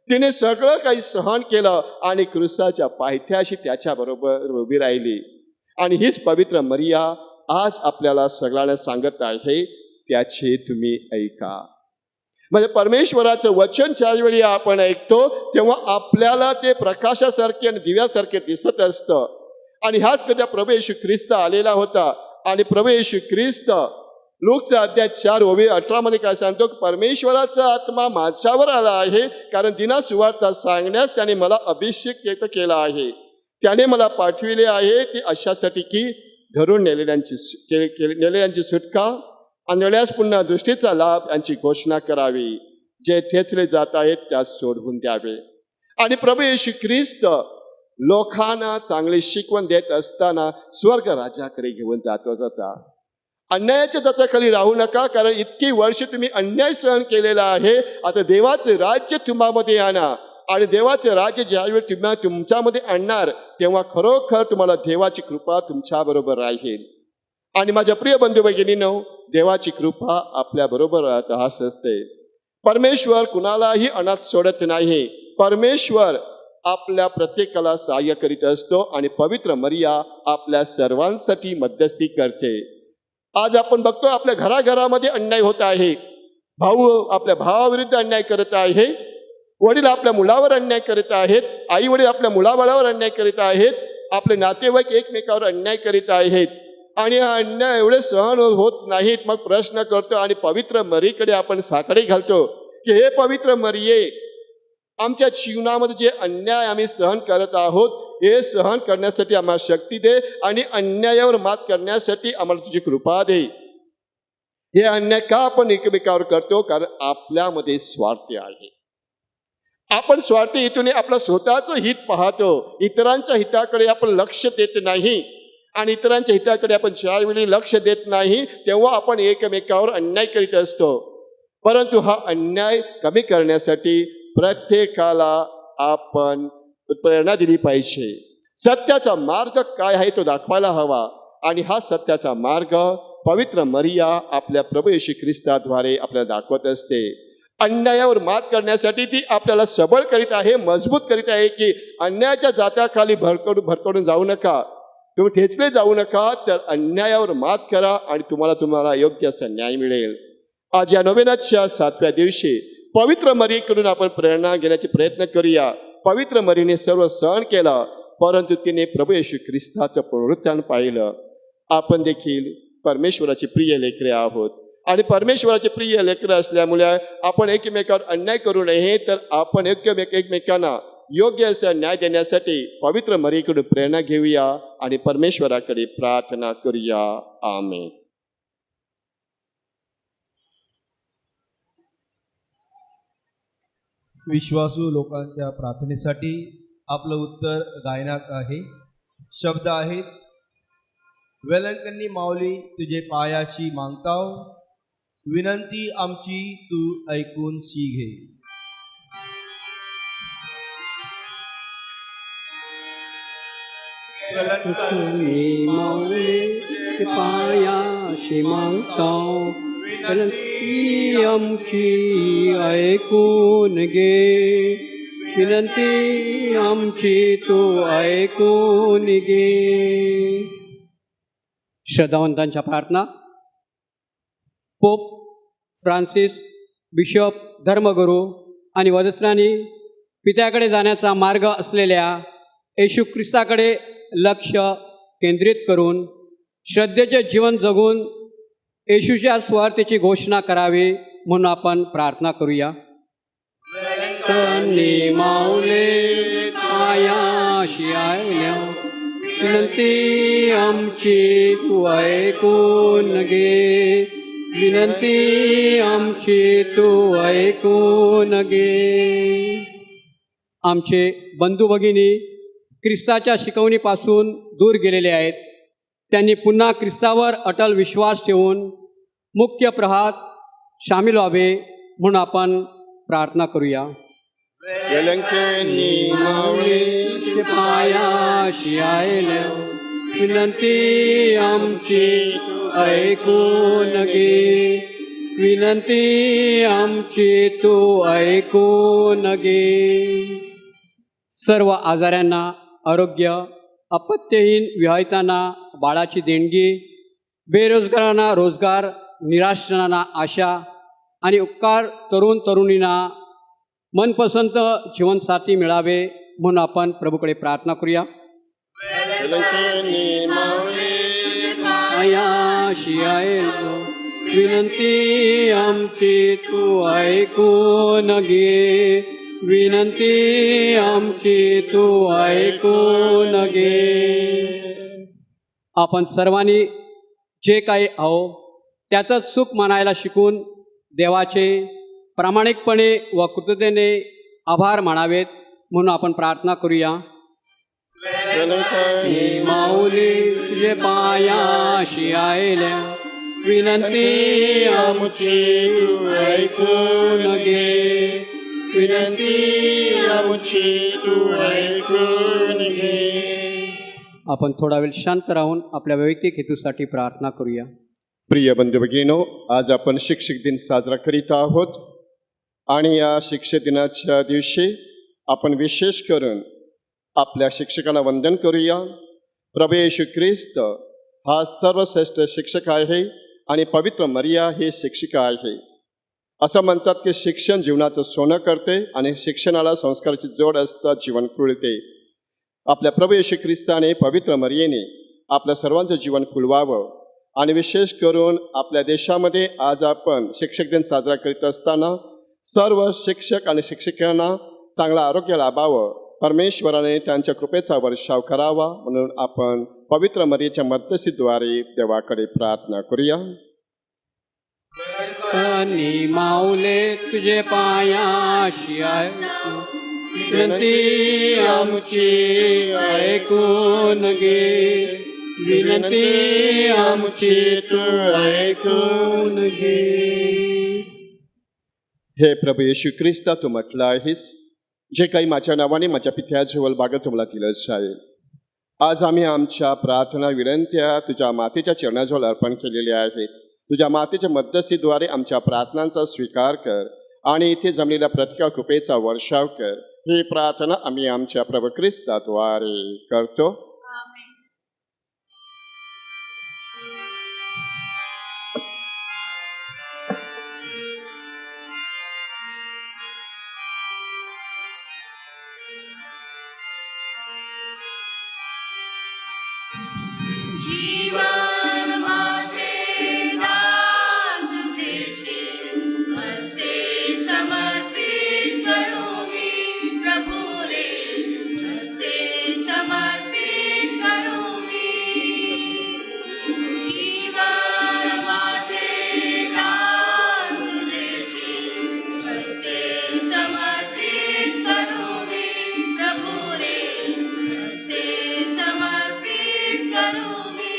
तिने सगळं काही सहन केलं आणि क्रुसाच्या पायथ्याशी त्याच्याबरोबर उभी राहिली. आणि हीच पवित्र मरिया आज आपल्याला सगळ्यांना सांगत आहे, त्याचे तुम्ही ऐका. म्हणजे परमेश्वराचं वचन ज्यावेळी आपण ऐकतो तेव्हा आपल्याला ते प्रकाशासारखे आणि दिव्यासारखे दिसत असतं. आणि ह्याच कधी प्रभू येशू ख्रिस्त आलेला होता. आणि प्रभू येशू ख्रिस्त लूकचा अध्याय 4:18 मध्ये काय सांगतो, परमेश्वराचा आत्मा माझ्यावर आला आहे, कारण दिना सुवार्ता सांगण्यास त्याने मला अभिषेक केला आहे. त्याने मला पाठविले आहे ती अशासाठी की धरून नेलेल्यांची सुटका आणि नेल्यास पुन्हा दृष्टीचा लाभ यांची घोषणा करावी, जे ठेचले जात आहेत त्यास सोडवून द्यावे. आणि प्रभू येशू ख्रिस्त लोकांना चांगली शिकवण देत असताना स्वर्ग राजाकडे घेऊन जात होता. अन्यायाच्या त्याच्याखाली राहू नका, कारण इतकी वर्ष तुम्ही अन्याय सहन केलेला आहे. आता देवाचे राज्य तुम्हामध्ये आणा, आणि देवाचे राज्य ज्यावेळी तुम्ही तुमच्यामध्ये आणणार तेव्हा खरोखर तुम्हाला देवाची कृपा तुमच्याबरोबर राहील. आणि माझ्या प्रिय बंधू भगिनींनो, देवाची कृपा आपल्याबरोबर असते. परमेश्वर कुणालाही अनाथ सोडत नाही. परमेश्वर आपल्या प्रत्येकाला सहाय्य करीत असतो आणि पवित्र मरिया आपल्या सर्वांसाठी मध्यस्थी करते. आज आपण बघतो आपल्या घराघरामध्ये अन्याय होत आहे. भाऊ आपल्या भावाविरुद्ध अन्याय करत आहे, वडील आपल्या मुलावर अन्याय करीत आहेत, आई वडील आपल्या मुलाबाळावर अन्याय करीत आहेत, आपले नातेवाईक एकमेकावर अन्याय करीत आहेत. आणि हा अन्याय एवढे सहन होत नाहीत. मग प्रश्न करतो आणि पवित्र मरीकडे आपण साकडे घालतो की हे पवित्र मरिये, आमच्या जीवनामध्ये जे अन्याय आम्ही सहन करत आहोत हे सहन करण्यासाठी आम्हाला शक्ती दे आणि अन्यायावर मात करण्यासाठी आम्हाला तुझी कृपा दे. हे अन्याय का आपण एकमेकावर करतो? कारण आपल्यामध्ये स्वार्थ आहे. आपण स्वार्थी हेतूने आपलं स्वतःचं हित पाहतो, इतरांच्या हिताकडे आपण लक्ष देत नाही. आणि इतरांच्या हिताकडे आपण ज्यावेळी लक्ष देत नाही तेव्हा आपण एकमेकावर अन्याय करीत असतो. परंतु हा अन्याय कमी करण्यासाठी प्रत्येकाला आपण प्रेरणा दिली पाहिजे. सत्याचा मार्ग काय आहे तो दाखवायला हवा. आणि हा सत्याचा मार्ग पवित्र मरिया आपल्या प्रभू येशू ख्रिस्ताद्वारे आपल्याला दाखवत असते. अन्यायावर मात करण्यासाठी ती आपल्याला सबळ करीत आहे, मजबूत करीत आहे की अन्यायाच्या जात्याखाली भरकडून जाऊ नका, तुम्ही ठेचले जाऊ नका, तर अन्यायावर मात करा आणि तुम्हाला योग्य असा न्याय मिळेल. आज या नोवेनाच्या 7व्या दिवशी पवित्र मरीकडून आपण प्रेरणा घेण्याचे प्रयत्न करूया. पवित्र मरीने सर्व सहन केला, परंतु तिने प्रभू येशू ख्रिस्ताचं पुनरुत्थान पाहिलं. आपण देखील परमेश्वराची प्रिय लेकरे आहोत आणि परमेश्वराचे प्रिय लेकरं असल्यामुळे आपण एकमेकावर अन्याय करू नये, तर आपण एकमेकांना योग्य असा न्याय देण्यासाठी पवित्र मरीकडून प्रेरणा घेऊया आणि परमेश्वराकडे प्रार्थना करूया. आमेन. विश्वासू लोकांच्या प्रार्थनेसाठी आपलं उत्तर गायनात आहे. शब्द आहेत, वेलंकनी माऊली तुझे पायाशी मागताव, विनंती आमची तू ऐकून शी घे. वेलंकनी माऊली तुझे पायाशी मागताव, विनंती आमची ऐकून घे, विनंती आमची तू ऐकून घे. श्रद्धावंतांच्या प्रार्थना. पोप फ्रान्सिस, बिशप, धर्मगुरू आणि वधस्त्रांनी पित्याकडे जाण्याचा मार्ग असलेल्या येशू ख्रिस्ताकडे लक्ष केंद्रित करून श्रद्धेचे जीवन जगून येशूच्या स्वार्थेची घोषणा करावी म्हणून आपण प्रार्थना करूया. वेलंकनी माऊली पायाशी आयल्या, विनंती आमची तू ऐकून घे, विनंती आमची तू ऐकून घे. आमचे बंधू भगिनी ख्रिस्ताच्या शिकवणीपासून दूर गेलेले आहेत. त्यांनी पुन्हा ख्रिस्तावर अटल विश्वास ठेवून मुख्य प्रहात सामील व्हावे म्हणून आपण प्रार्थना करूया. वेलंकनी माऊली पायाशी आयल्या, विनंती आमची तू ऐकून घे, विनंती आमची तू ऐकून घे. सर्व आजाऱ्यांना आरोग्य, अपत्यहीन विवाहितांना बाळाची देणगी, बेरोजगारांना रोजगार, निराश्रांना आशा आणि उपकार तरुण तरुणींना मनपसंत जीवनसाथी मिळावे म्हणून आपण प्रभूकडे प्रार्थना करूया. वेलंकनी माऊली पायाशी आयलो, विनंती आमची तू ऐकून घे, विनंती आमची तू ऐकून घे. आपण सर्वांनी जे काही आहो त्यातच सुख मानायला शिकून देवाचे प्रामाणिकपणे व कृतज्ञतेने आभार मानावेत म्हणून आपण प्रार्थना करूया. वेलंकनी माऊली तुझे पायाशी आयल्या, विनंती आमची तू ऐकून घे, विनंती आमची तू ऐकून घे. आपण थोडा वेळ शांत राहून आपल्या वैयक्तिक हेतूसाठी प्रार्थना करूया. प्रिय बंधू भगिनींनो, आज आपण शिक्षक दिन साजरा करीत आहोत आणि या शिक्षक दिनाच्या दिवशी आपण विशेष करून आपल्या शिक्षकांना वंदन करूया. प्रभू येशू ख्रिस्त हा सर्वश्रेष्ठ शिक्षक आहे आणि पवित्र मरिया ही शिक्षिका आहे. असं म्हणतात की शिक्षण जीवनाचं सोनं करते आणि शिक्षणाला संस्काराची जोड असता जीवन फुलते. आपल्या प्रभू येशू ख्रिस्ताने पवित्र मरियेने आपल्या सर्वांचं जीवन फुलवावं आणि विशेष करून आपल्या देशामध्ये आज आपण शिक्षक दिन साजरा करीत असताना सर्व शिक्षक आणि शिक्षिकांना चांगलं आरोग्य लाभावं, परमेश्वराने त्यांच्या कृपेचा वर्षाव करावा म्हणून आपण पवित्र मरियेच्या मध्यस्थीद्वारे देवाकडे प्रार्थना करूया. वेलंकनी माऊली तुझे पायाशी आयलो, विनंती आमची ऐकून घे, विनंती आमची तू ऐकून घे. हे प्रभू येशू ख्रिस्ता, तू म्हटलं आहेस, जे काही माझ्या नावाने माझ्या पित्याजवळ मागं तुम्हाला दिलं जाईल. आज आम्ही आमच्या प्रार्थना विनंत्या तुझ्या मातेच्या चरणाजवळ अर्पण केलेल्या आहेत. तुझ्या मातेच्या मध्यस्थीद्वारे आमच्या प्रार्थनांचा स्वीकार कर आणि इथे जमलेल्या प्रत्येक कृपेचा वर्षाव कर. ही प्रार्थना आम्ही आमच्या प्रभू ख्रिस्ताद्वारे करतो. जीवन माझे दान तुझेचे, असे समर्पित करू मी प्रभू रे, असे समर्पित करू मी. जीवन माझे दान तुझेचे, असे समर्पित करू मी प्रभू रे, असे समर्पित करू मी.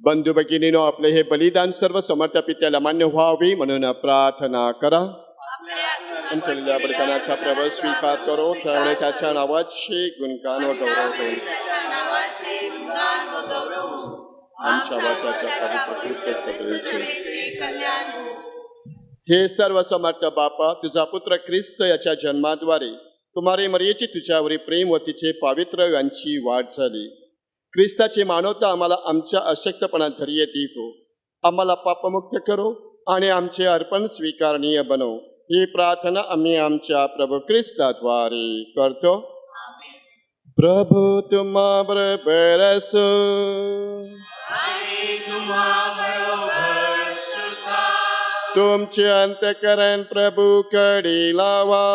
बंधू भगिनीनो, आपले हे बलिदान सर्व समर्थ पित्याला मान्य व्हावे म्हणून प्रार्थना करा. केलेल्या बलिदानाचा प्रभू स्वीकार करो. त्यामुळे त्याच्या नावाचे गुणगान व गौरव होईल. आमच्या वाचाच्या पवित्र ख्रिस्त सभेचे कल्याण हो. हे सर्व समर्थ बापा, तुझा पुत्र ख्रिस्त याच्या जन्माद्वारे कुमारी मरियेची तुझ्यावरील प्रेम व तिचे पावित्र्य यांची वाढ झाली. ख्रिस्ताची मानवता आम्हाला आमच्या अशक्तपणात धरी येते हो. आम्हाला पापमुक्त करो आणि आमचे अर्पण स्वीकारणीय बनव. ही प्रार्थना आम्ही आमच्या प्रभू ख्रिस्ताद्वारे करतो. प्रभू तुम्हा बरोबर असो. आणि तुम्हाबरोबर सुद्धा. तुमचे अंतःकरण प्रभूकडे लावा.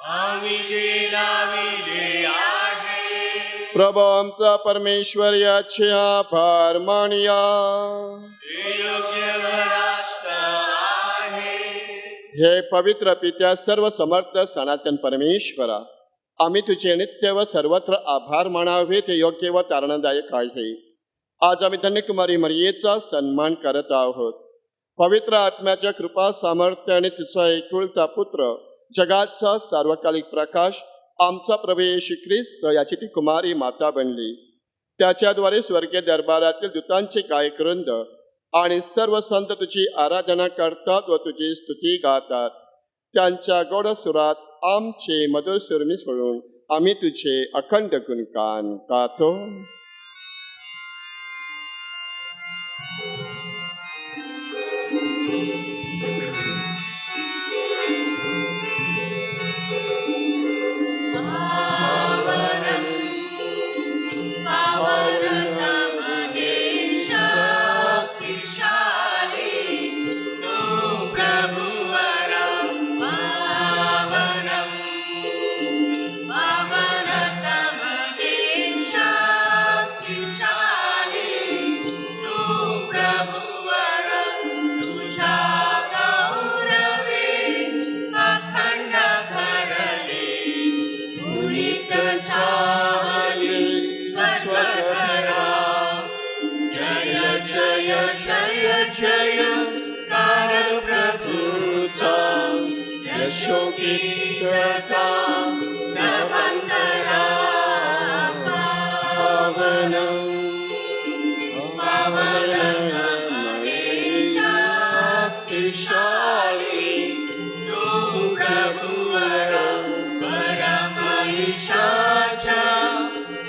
आम्ही जे लाविले आहे, प्रभू आमचा परमेश्वर याचे आभार मानूया. ते योग्य व रास्त आहे. हे पवित्र पित्या, सर्व समर्थ सनातन परमेश्वरा, आम्ही तुझे नित्य व सर्वत्र आभार मानावे ते योग्य व तारणदायक आहे. आज आम्ही धन्यकुमारी मरियेचा सन्मान करत आहोत. पवित्र आत्म्याच्या कृपा सामर्थ्याने तुझा एकुलता पुत्र, जगाचा सार्वकालिक प्रकाश, आमचा प्रभू येशू ख्रिस्त याची ती कुमारी माता बनली. त्याच्याद्वारे स्वर्गीय दरबारातील दूतांचे गायक वृंद आणि सर्व संत तुझी आराधना करतात व तुझी स्तुती गातात. त्यांच्या गोड सुरात आमचे मधुर सूर मिसळून आम्ही तुझे अखंड गुणगान गातो.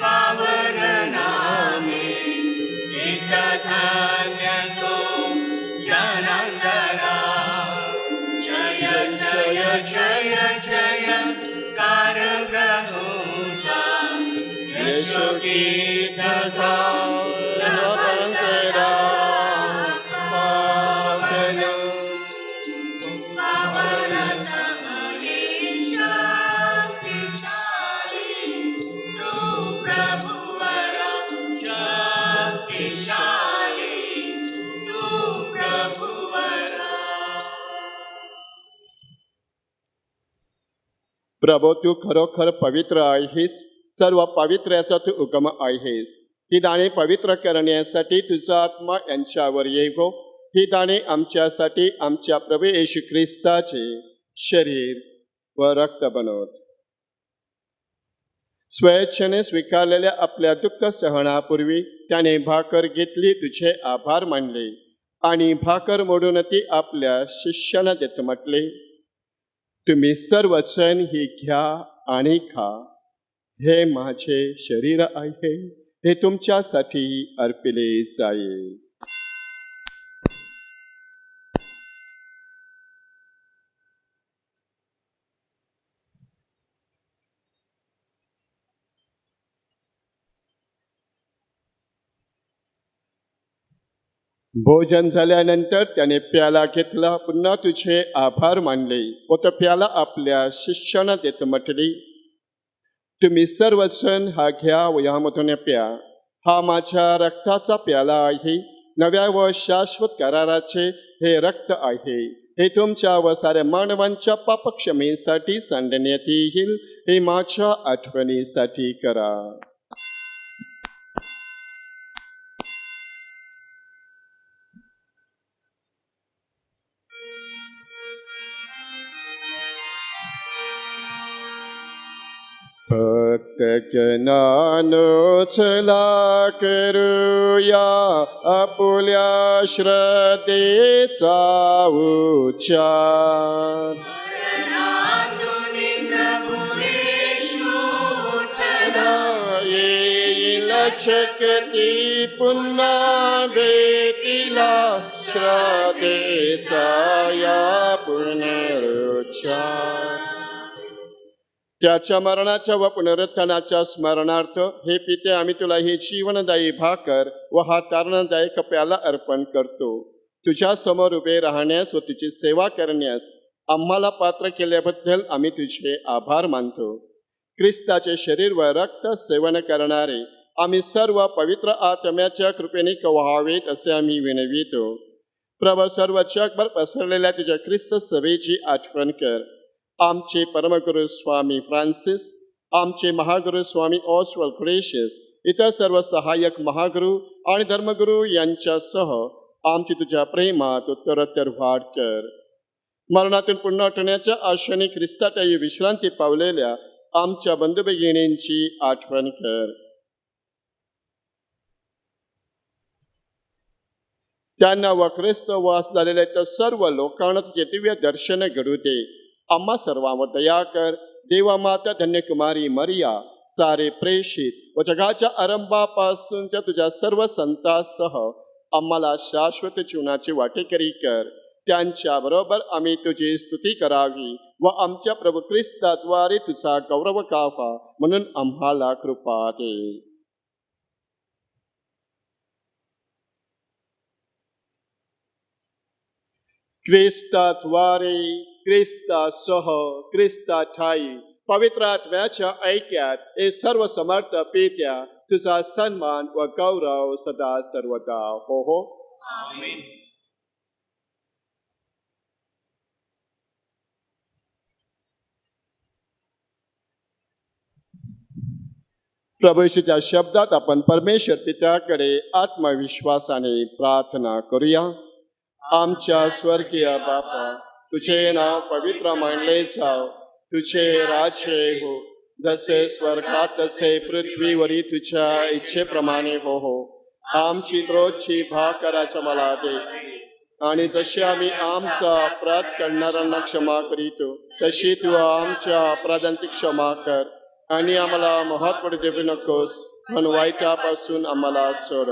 पावन नामे, एक धान्य शोकी धाम तेरा पावनो प्रभो तू खरोखर पवित्र आहेस, सर्व पवित्र्याचा तू उगम आहेस. ही दाणे पवित्र करण्यासाठी तुझा आत्मा यांच्यावर येवो. ही दाणे आमच्यासाठी आमच्या प्रभू येशू ख्रिस्ताचे शरीर व रक्त बनवत. स्वेच्छेने स्वीकारलेल्या आपल्या दुःख सहनापूर्वी त्याने भाकर घेतली, तुझे आभार मानले आणि भाकर मोडून ती आपल्या शिष्यांना देत म्हटले, तुम्ही सर्वजण ही घ्या आणि खा. हे माझे शरीर आहे, हे तुमच्यासाठी अर्पिले जाईल. भोजन झाल्यानंतर त्याने प्याला घेतला, पुन्हा तुझे आभार मानले व तो प्याला आपल्या शिष्यांना देत म्हटली, तुम्ही सर्वजण हा घ्या व यामधून प्या. हा माझ्या रक्ताचा प्याला आहे, नव्या व शाश्वत कराराचे हे रक्त आहे. हे तुमच्या व साऱ्या मानवांच्या पापक्षमेसाठी सांडण्यात येईल. हे माझ्या आठवणीसाठी करा. फक्त ज्ञानो चला करूया आपुल्या श्रद्धेचा उच्चार. येईल शक्ती पुन्हा भेटीला श्रद्धेचा या पुनरुच्चार. त्याच्या मरणाच्या व पुनरुत्थानाच्या स्मरणार्थ हे पिते आम्ही तुला ही जीवनदायी भाकर व हा तारणदायक प्याला अर्पण करतो. तुझ्या समोर उभे राहण्यास व तुझी सेवा करण्यास आम्हाला पात्र केल्याबद्दल आम्ही तुझे आभार मानतो. ख्रिस्ताचे शरीर व रक्त सेवन करणारे आम्ही सर्व पवित्र आत्म्याच्या कृपेने व्हावेत असे आम्ही विनवितो. प्रभू, सर्व जगभर पसरलेल्या तुझ्या ख्रिस्त सभेची आठवण कर. आमचे परमगुरू स्वामी फ्रान्सिस, आमचे महागुरू स्वामी ऑस्वाल्ड ग्रेशियस, इतर सर्व सहाय्यक महागुरू आणि धर्मगुरू यांच्यासह आमची तुझ्या प्रेमात उत्तरोत्तर वाढ कर. मरणातून पुन्हा उठण्याच्या आशेने ख्रिस्ताताई विश्रांती पावलेल्या आमच्या बंधू भगिनींची आठवण कर. त्यांना व ख्रिस्त वास झालेल्या त्या सर्व लोकांना तुझे दिव्य दर्शन घडू दे. आम्हा सर्वांवर दया कर. देवा माता धन्यकुमारी मरिया, सारे प्रेषित व जगाच्या आरंभापासूनच्या तुझ्या सर्व संतांसह आम्हाला शाश्वत जीवनाची वाटेकरी कर. त्यांच्या बरोबर आम्ही तुझी स्तुती करावी व आमच्या प्रभू ख्रिस्ताद्वारे तुझा गौरव गावा म्हणून आम्हाला कृपा दे. ख्रिस्ताद्वारे, ख्रिस्तासह, ख्रिस्ताठाई पवित्र आत्म्याच्या ऐक्यात हे सर्व समर्थ पित्या तुझा सन्मान व गौरव सदा सर्वदा हो हो. आमेन. प्रभू येशूच्या शब्दात आपण परमेश्वर पित्याकडे आत्मविश्वासाने प्रार्थना करूया. आमच्या स्वर्गीय बापा, तुझे नाव पवित्र मानले जाव. तुझे राज्य हो, जसे स्वर्गात तसे पृथ्वीवरी तुझ्या इच्छेप्रमाणे हो हो. आमची रोजची भाकर आज आम्हाला दे, आणि जशी आम्ही आमचा अपराध करणाऱ्यांना क्षमा करीतो तशी तू आमच्या अपराधांची क्षमा कर. आणि आम्हाला महत्त्व देऊ नकोस, पण वाईटापासून आम्हाला सोड.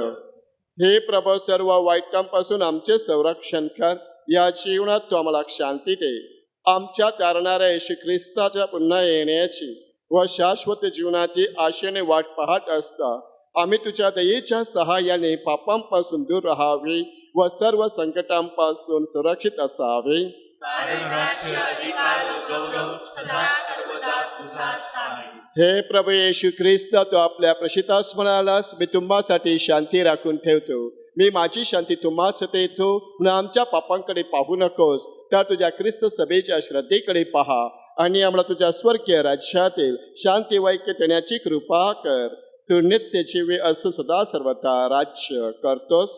हे प्रभू, सर्व वाईटांपासून आमचे संरक्षण कर. या जीवनात तू आम्हाला शांती दे. आमच्या तारणाऱ्या येशू ख्रिस्ताच्या पुन्हा येण्याची व शाश्वत जीवनाची आशेने वाट पाहत असता आम्ही तुझ्या दयेच्या सहाय्याने पापांपासून दूर राहावे व सर्व संकटांपासून सुरक्षित असावे. कारण राज्य, अधिकार व गौरव सदा सर्वदा तुझाच आहे. हे प्रभू येशू ख्रिस्त, तू आपल्या प्रशितास म्हणालास, मी तुम्हासाठी शांती राखून ठेवतो, मी माझी शांती तुम्हास देतो, म्हणून आमच्या पापांकडे पाहू नकोस, तर तुझ्या ख्रिस्त सभेच्या श्रद्धेकडे पहा आणि आम्हाला तुझ्या स्वर्गीय राज्यातील शांती व ऐक्य देण्याची कृपा कर. तू नित्य जीवे असू सदा सर्वदा राज्य करतोस.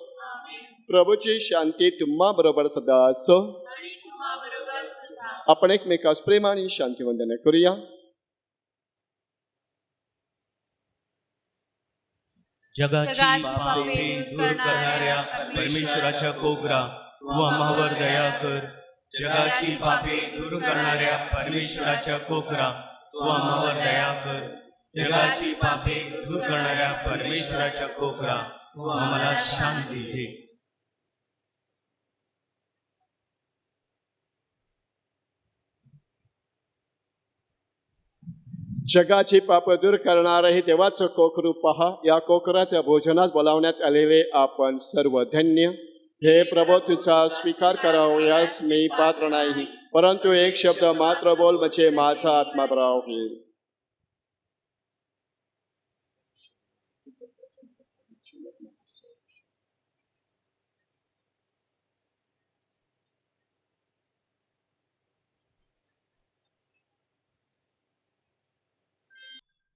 प्रभूची शांती तुम्हा बरोबर सदा असो. आपण एकमेकास प्रेमाने शांती वंदना करूया. जगाची पापे दूर करणाऱ्या परमेश्वराच्या कोकरा, तू आम्हावर दया कर. जगाची पापे दूर करणाऱ्या परमेश्वराच्या कोकरा, तू आम्हावर दया कर. जगाची पापे दूर करणाऱ्या परमेश्वराच्या कोकरा, तू आम्हाला शांती दे. जगाची पाप दूर करणारं हे देवाचं कोकरू पहा. या कोकराच्या भोजनात बोलावण्यात आलेले आपण सर्व धन्य. हे प्रभू, तुझा स्वीकार करावयास मी पात्र नाही, परंतु एक शब्द मात्र बोल, म्हणजे माझा आत्मा बरा होईल.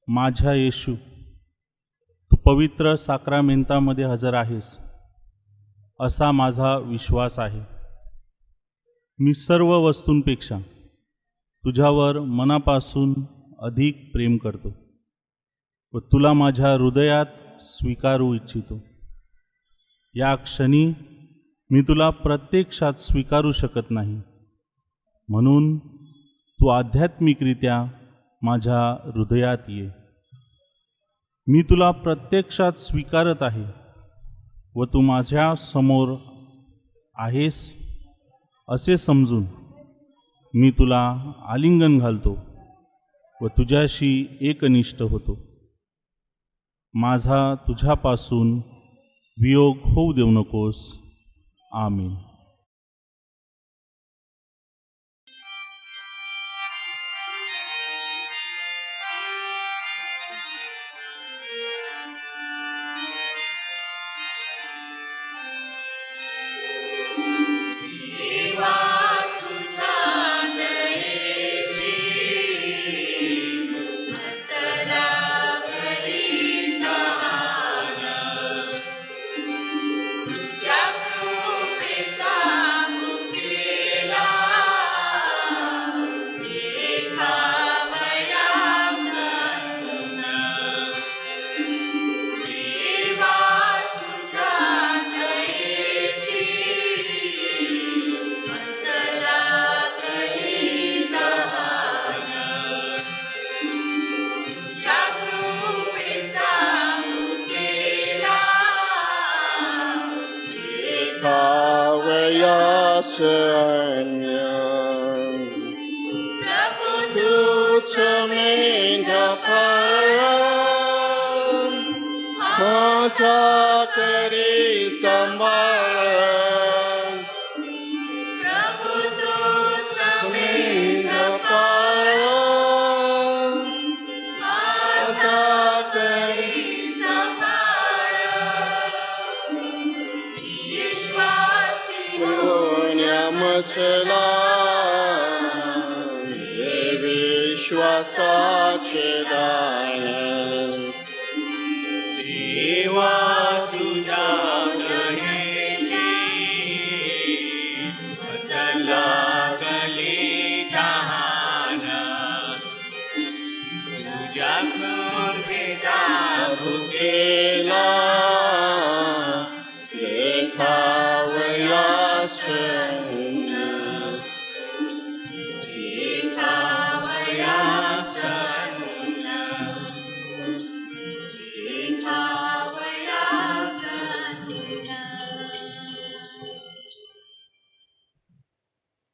माझ्या येशू, तू पवित्र साक्रामेंतामध्ये हजर आहेस असा माझा विश्वास आहे. मी सर्व वस्तूंपेक्षा तुझ्यावर मनापासून अधिक प्रेम करतो व तुला माझ्या हृदयात स्वीकारू इच्छितो. या क्षणी मी तुला प्रत्यक्षात स्वीकारू शकत नाही, म्हणून तू आध्यात्मिकरित्या माझ्या हृदयात ये. मी तुला प्रत्यक्षात स्वीकारत आहे व तू माझ्या समोर आहेस असे समजून मी तुला आलिंगन घालतो व तुझ्याशी एकनिष्ठ होतो. माझा तुझ्यापासून वियोग होऊ देऊ नकोस. आमीन. विश्वासाचे दान देवा तुझ्या दयेची लागली तहान, तुझ्या कृपेचा भुकेला देखावयास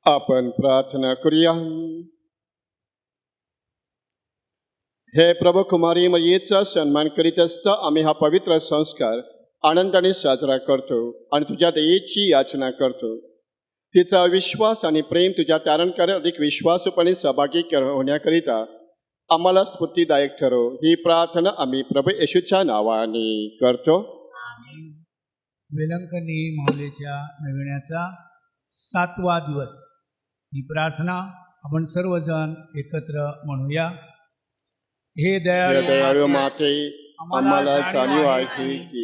आपण प्रार्थना करूया. हे प्रभू कुमारी मरियेचा सन्मान करीत असता आम्ही हा पवित्र संस्कार आनंदाने साजरा करतो आणि तुझ्या दयेची याचना करतो. तिचा विश्वास आणि प्रेम तुझ्या तारणकार्य अधिक विश्वासूपणे सहभागी होण्याकरिता आम्हाला स्फूर्तीदायक ठरो. ही प्रार्थना आम्ही प्रभू येशूच्या नावाने करतो. वेलंकनी माऊलीच्या नविण्याचा 7वा दिवस. ही प्रार्थना आपण सर्वजण एकत्र म्हणूया. हे दयाळू माते, आम्हाला जाणीव आहे की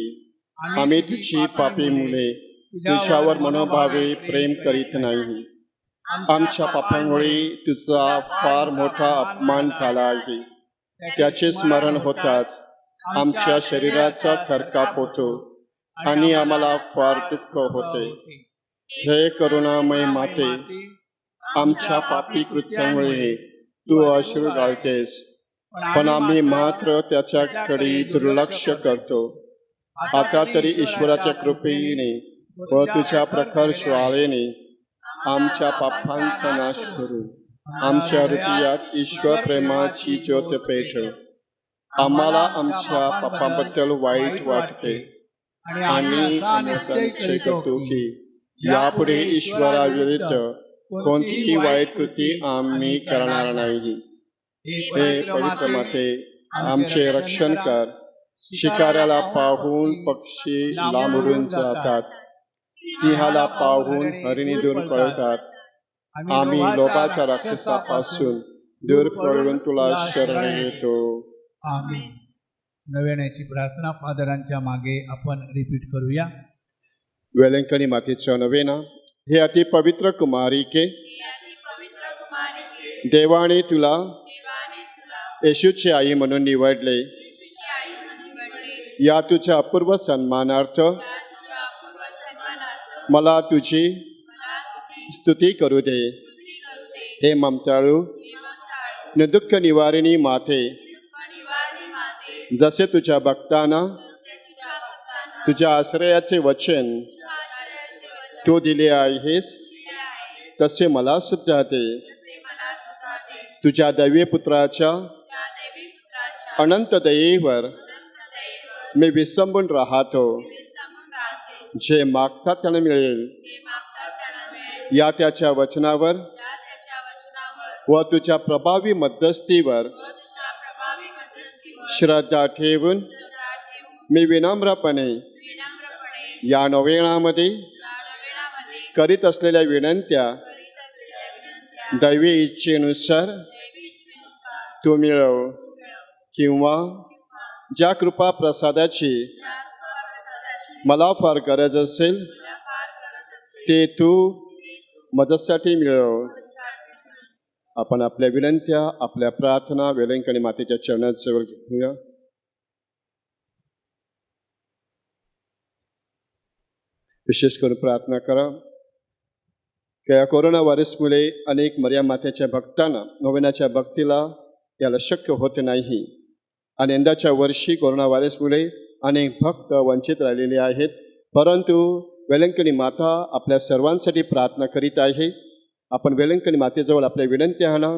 आम्ही तुझी पापी मुले तुझ्यावर मनोभावे प्रेम करीत नाही. आमच्या पापांमुळे तुझा फार मोठा अपमान झाला आहे. त्याचे स्मरण होताच आमच्या शरीराचा थरकाप होतो आणि आम्हाला फार दुःख होते. हे करुणामय माते, आमच्या पापी कृत्यामुळे तू अश्रू गाळतेस, पण आम्ही मात्र त्याच्याकडे दुर्लक्ष करतो. आता तरी ईश्वराच्या कृपेने व तुझ्या प्रखर ज्वालेने आमच्या पापांचा नाश करू. आमच्या हृदयात ईश्वर प्रेमाची ज्योत पेट. आम्हाला आमच्या पापाबद्दल वाईट वाटते आणि आम्ही संशय करतो की यापुढे ईश्वराविरुद्ध कोणतीही वाईट कृती आम्ही करणार नाही. हे पवित्र माते, आमचे रक्षण कर. शिकाऱ्याला पाहून पक्षी लांब उडून जातात, सिंहाला पाहून हरिणी दूर पळतात. आम्ही लोभाच्या राक्षसापासून दूर पळून तुला शरण येतो. आमीन. नव्याण्याची प्रार्थना फादरांच्या मागे आपण रिपीट करूया. वेलंकनी मातेच्या नवेना. हे अति पवित्र कुमारिके, देवाने तुला येशूची आई म्हणून निवडले. या तुझ्या अपूर्व सन्मानार्थ मला तुझी स्तुती करू दे. हे ममताळू दुःख निवारिणी माते, जसे तुझ्या भक्तांना तुझ्या आश्रयाचे वचन तू दिले आहेस, तसे मला सुद्धा दे. तुझ्या दैवी पुत्राच्या अनंत दयेवर मी विसंबून राहतो. जे मागतात त्यांना मिळेल या त्याच्या वचनावर व तुझ्या प्रभावी मध्यस्थीवर श्रद्धा ठेवून मी विनम्रपणे या नोवेनामध्ये करीत असलेल्या विनंत्या दैवी इच्छेनुसार तू मिळव, किंवा ज्या कृपा प्रसादाची मला फार गरज असेल ते तू मदतसाठी मिळव. आपण आपल्या विनंत्या, आपल्या प्रार्थना वेलंकनी मातेच्या चरणात जवळ घेऊया. विशेष करून प्रार्थना करा की या कोरोना व्हायरसमुळे अनेक मरियम मातेच्या भक्तांना नोवेनाच्या भक्तीला याला शक्य होत नाही आणि यंदाच्या वर्षी कोरोना व्हायरसमुळे अनेक भक्त वंचित राहिलेले आहेत. परंतु वेलंकनी माता आपल्या सर्वांसाठी प्रार्थना करीत आहे. आपण वेलंकनी मातेजवळ आपल्या विनंत्या आणा.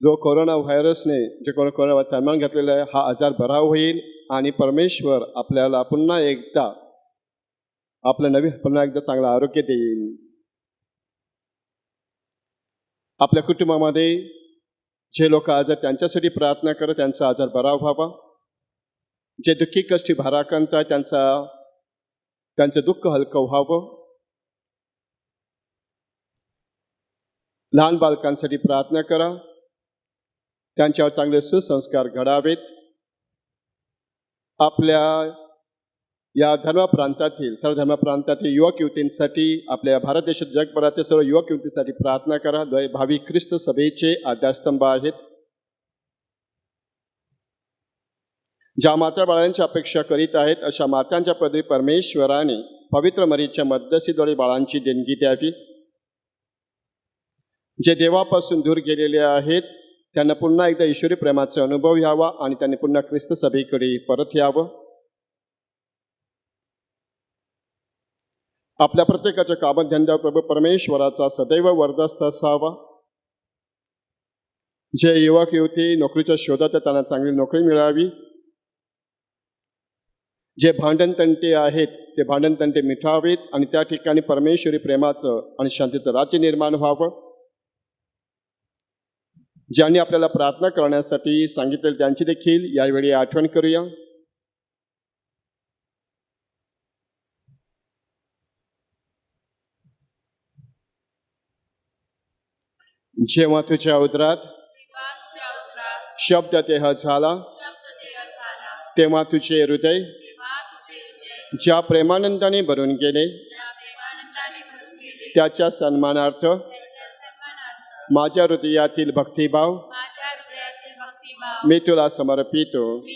जो कोरोना व्हायरसने जे कोरोना थैमान घातलेला आहे हा आजार बरा होईल आणि परमेश्वर आपल्याला पुन्हा एकदा चांगलं आरोग्य देईल. आपल्या कुटुंबामध्ये जे लोक आजार त्यांच्यासाठी प्रार्थना करत त्यांचा आजार बरा व्हावा. जे दुःखी कष्टी भाराक्रांत आहे त्यांचं दुःख हलकं व्हावं. लहान बालकांसाठी प्रार्थना करा, त्यांच्यावर चांगले सुसंस्कार घडावेत. आपल्या या सर्व धर्म प्रांतातील युवक युवतींसाठी, आपल्या भारत देशात जगभरातील सर्व युवक युवतींसाठी प्रार्थना करा. भावी ख्रिस्त सभेचे आधारस्तंभ आहेत. ज्या माता बाळांची अपेक्षा करीत आहेत अशा मातांच्या पदरी परमेश्वराने पवित्र मरीच्या मध्यस्थीद्वारे बाळांची देणगी द्यावी. जे देवापासून दूर गेलेले आहेत त्यांना पुन्हा एकदा ईश्वरी प्रेमाचा अनुभव यावा आणि त्यांनी पुन्हा ख्रिस्त सभेकडे परत यावं. आपल्या प्रत्येकाच्या कामधंद्यावर प्रभू परमेश्वराचा सदैव वरदस्त असावा. जे युवक युवती नोकरीच्या शोधात आहेत, त्यांना चांगली नोकरी मिळावी. जे भांडणतंटे आहेत ते भांडणतंटे मिटावेत आणि त्या ठिकाणी परमेश्वरी प्रेमाचं आणि शांतीचं राज्य निर्माण व्हावं. ज्यांनी आपल्याला प्रार्थना करण्यासाठी सांगितले त्यांची देखील यावेळी आठवण करूया. जेव्हा तुझ्या उदरात शब्द देह झाला तेव्हा तुझे हृदय ज्या प्रेमानंदाने भरून गेले त्याच्या सन्मानार्थ माझ्या हृदयातील भक्तिभाव मी तुला समर्पितो.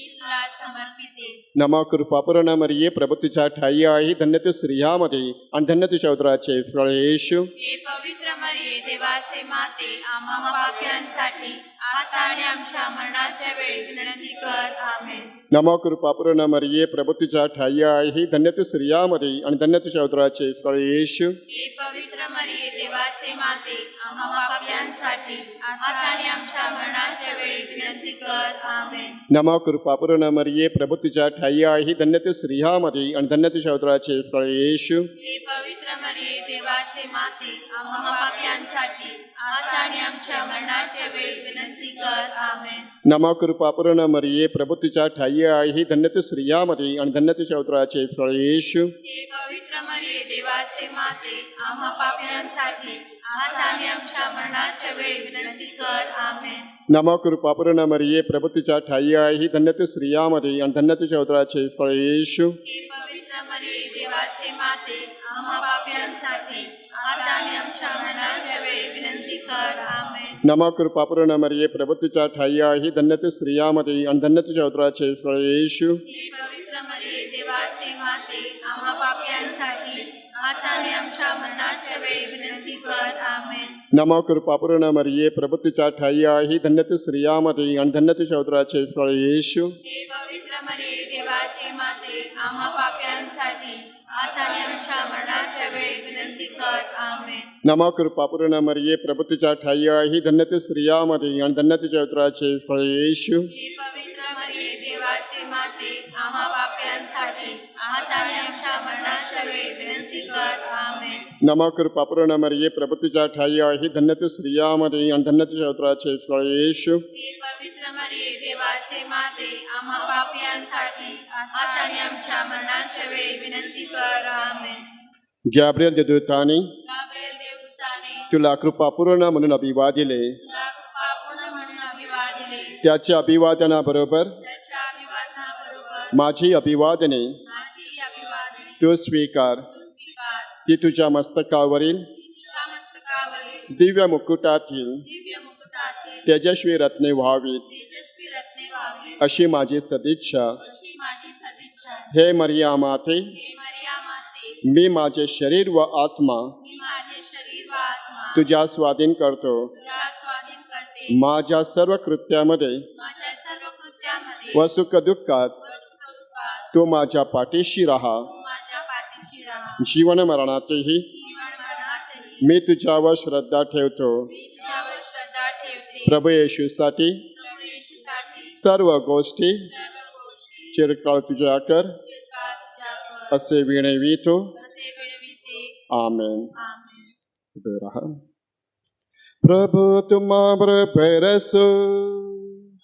नमो कृपापूर्ण मरिये, प्रभू तुझ्या ठाई आहे, धन्य तू स्त्रियामध्ये आणि धन्य तुझ्या उदराचे फळ येशू. हे पवित्र मरिये, देवाचे माते, आम्हा पाप्यांसाठी आता आणि आमच्या मरणाच्या वेळी विनंती कर. आमेन. नमो कृपापूर्ण मरिये, प्रभू तुझ्या ठाई आहे, धन्य तू स्त्रियामध्ये आणि धन्य तुझ्या उदराचे फळ येशू. हे पवित्र मरिये, देवाचे माते, आम्हा पाप्यांसाठी आता आणि आमच्या मरणाच्या वेळी विनंती कर. आमेन. नमो कृपापूर्ण मरिये, प्रभू तुझ्या ठाई आहे, धन्य तू स्त्रियामध्ये आणि धन्य तुझ्या उदराचे फळ येशू. हे पवित्र मरिये, देवाचे माते, आम्हा पाप्यांसाठी आता आणि आमच्या मरणाच्या वेळी विनंती कर. आमेन. नमो कृपापूर्ण मरिये, प्रभू तुझ्या ठाई आहे, धन्य तू स्त्रियामध्ये आणि धन्य तुझ्या उदराचे फळ येशू. हे पवित्र मरिये, देवाचे माते, आम्हा पाप्यांसाठी आता आणि आमच्या मरणाच्या वेळी विनंती कर. आमेन. नमो कृपापूर्ण मरिये, प्रभू तुझ्या ठाई आहे, धन्य तू स्त्रियामध्ये आणि धन्य तुझ्या उदराचे फळ येशू. हे पवित्र मरिये, देवाचे माते, आम्हा पाप्यांसाठी आता आणि आमच्या मरणाच्या वेळी विनंती कर. आमेन. नमो कृपापूर्ण मरिये, प्रभू तुझ्या ठाई आहे, धन्य तू स्त्रियामध्ये आणि धन्य तुझ्या उदराचे फळ येशू. हे पवित्र मरिये, देवाचे माते, आम्हा पाप्यांसाठी आता आणि आमच्या मरणाच्या वेळी विनंती कर. आमेन. नमो कृपापूर्ण मरिये, प्रभू तुझ्या ठाई आहे, धन्य तू स्त्रियामध्ये आणि धन्य तुझ्या उदराचे फळ येशू. हे पवित्र मरिये, देवाचे माते, आम्हा पाप्यांसाठी आता आणि आमच्या मरणाच्या वेळी विनंती कर. आमेन. नमो कृपापूर्ण मरिये, प्रभू तुझ्या ठाई आहे, धन्य तू स्त्रियामध्ये आणि धन्य तुझ्या उदराचे फळ येशू. हे पवित्र मरिये, देवाचे माते, आम्हा पाप्यांसाठी आता आणि आमच्या मरणाच्या वेळी विनंती कर. आमेन. नमो कृपापूर्ण मरिये, प्रभू तुझ्या ठाई आहे, धन्य तू स्त्रियामध्ये आणि धन्य तुझ्या उदराचे फळ येशू. हे पवित्र मरिये, देवाचे माते, आम्हा पाप्यांसाठी आता आणि आमच्या मरणाच्या वेळी विनंती कर. आमेन. गॅब्रिएल देवदूताने गाब्रिएल देवदूताने तुला कृपापूर्ण म्हणून अभिवादिले. तुला कृपापूर्ण म्हणून अभिवादिले. त्याच्या अभिवादनाबरोबर त्याच्या अभिवादनाबरोबर माझी अभिवादने माझी अभिवादने तू स्वीकार. तू स्वीकार. ती तुझ्या मस्तकावरील ती तुझ्या मस्तकावरील दिव्य मुकुटातील दिव्य मुकुटातील तेजस्वी रत्ने व्हावीत तेजस्वी रत्ने व्हावी अशी माझी सदिच्छा. अशी माझी सदिच्छा. हे मरिया माते, हे मरिया माते, मी माझे शरीर व आत्मा मी माझे शरीर व आत्मा तुझ्या स्वाधीन करतो. तुझ्या स्वाधीन करते. माझ्या सर्व कृत्यामध्ये माझ्या सर्व कृत्यामध्ये व सुख दुःखात व सुखदुःखात तू माझ्या पाठीशी राहा. तू माझ्या पाठीशी राहा. जीवन मरणातही जीवन मरणातही मी तुझ्यावर श्रद्धा ठेवतो. मी तुझ्यावर श्रद्धा ठेवते. प्रभू येशूसाठी प्रभू येशूसाठी सर्व गोष्टी सर्व गोष्टी चिरकाळ तुझ्या कर चिरकाळ तुझ्या कर. असे विनवितो. असे विनविते. आमेन. आमेन. उभे राहा. प्रभू तुम्हाबरोबर असो.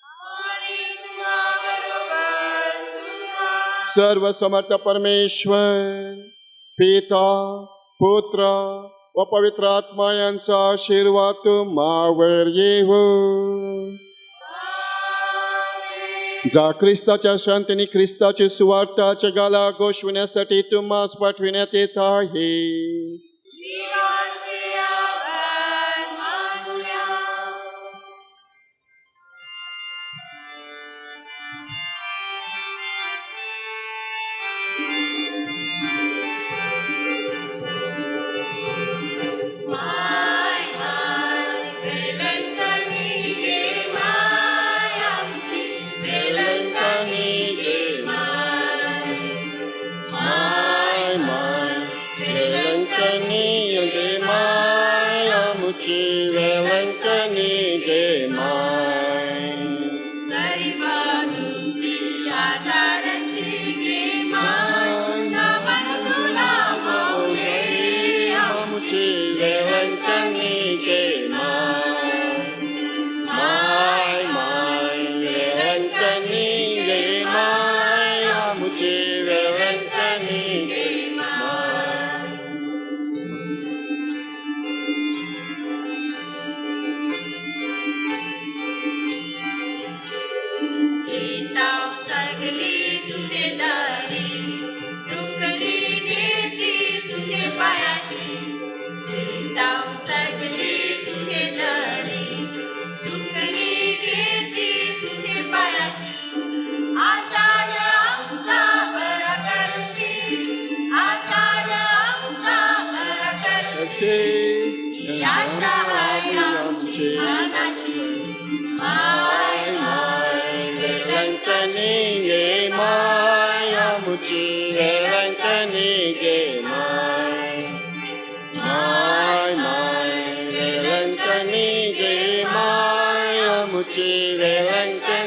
आणि तुझ्याबरोबर सुद्धा. सर्व समर्थ परमेश्वर पिता पुत्र व पवित्र आत्मा यांचा आशीर्वाद तुम्हावर येवो. जा ख्रिस्ताच्या शांतीने ख्रिस्ताची सुवार्ता जगाला घोषविण्यासाठी तुम्हास पाठविण्यात येत आहे. देवाचे आभार मानूया. माय माय वेलंकणी गे माय आमची वेलंकणी गे माय. माय माय वेलंकनी गे माय आमची वेलंकनी गे माय. आमचे या सहाय आमचे मनाची माय माय वेळंकणी गे माय आमची वेळंकणी गे माय माय माय वेळंकणी गे माय आमची वेळंकणी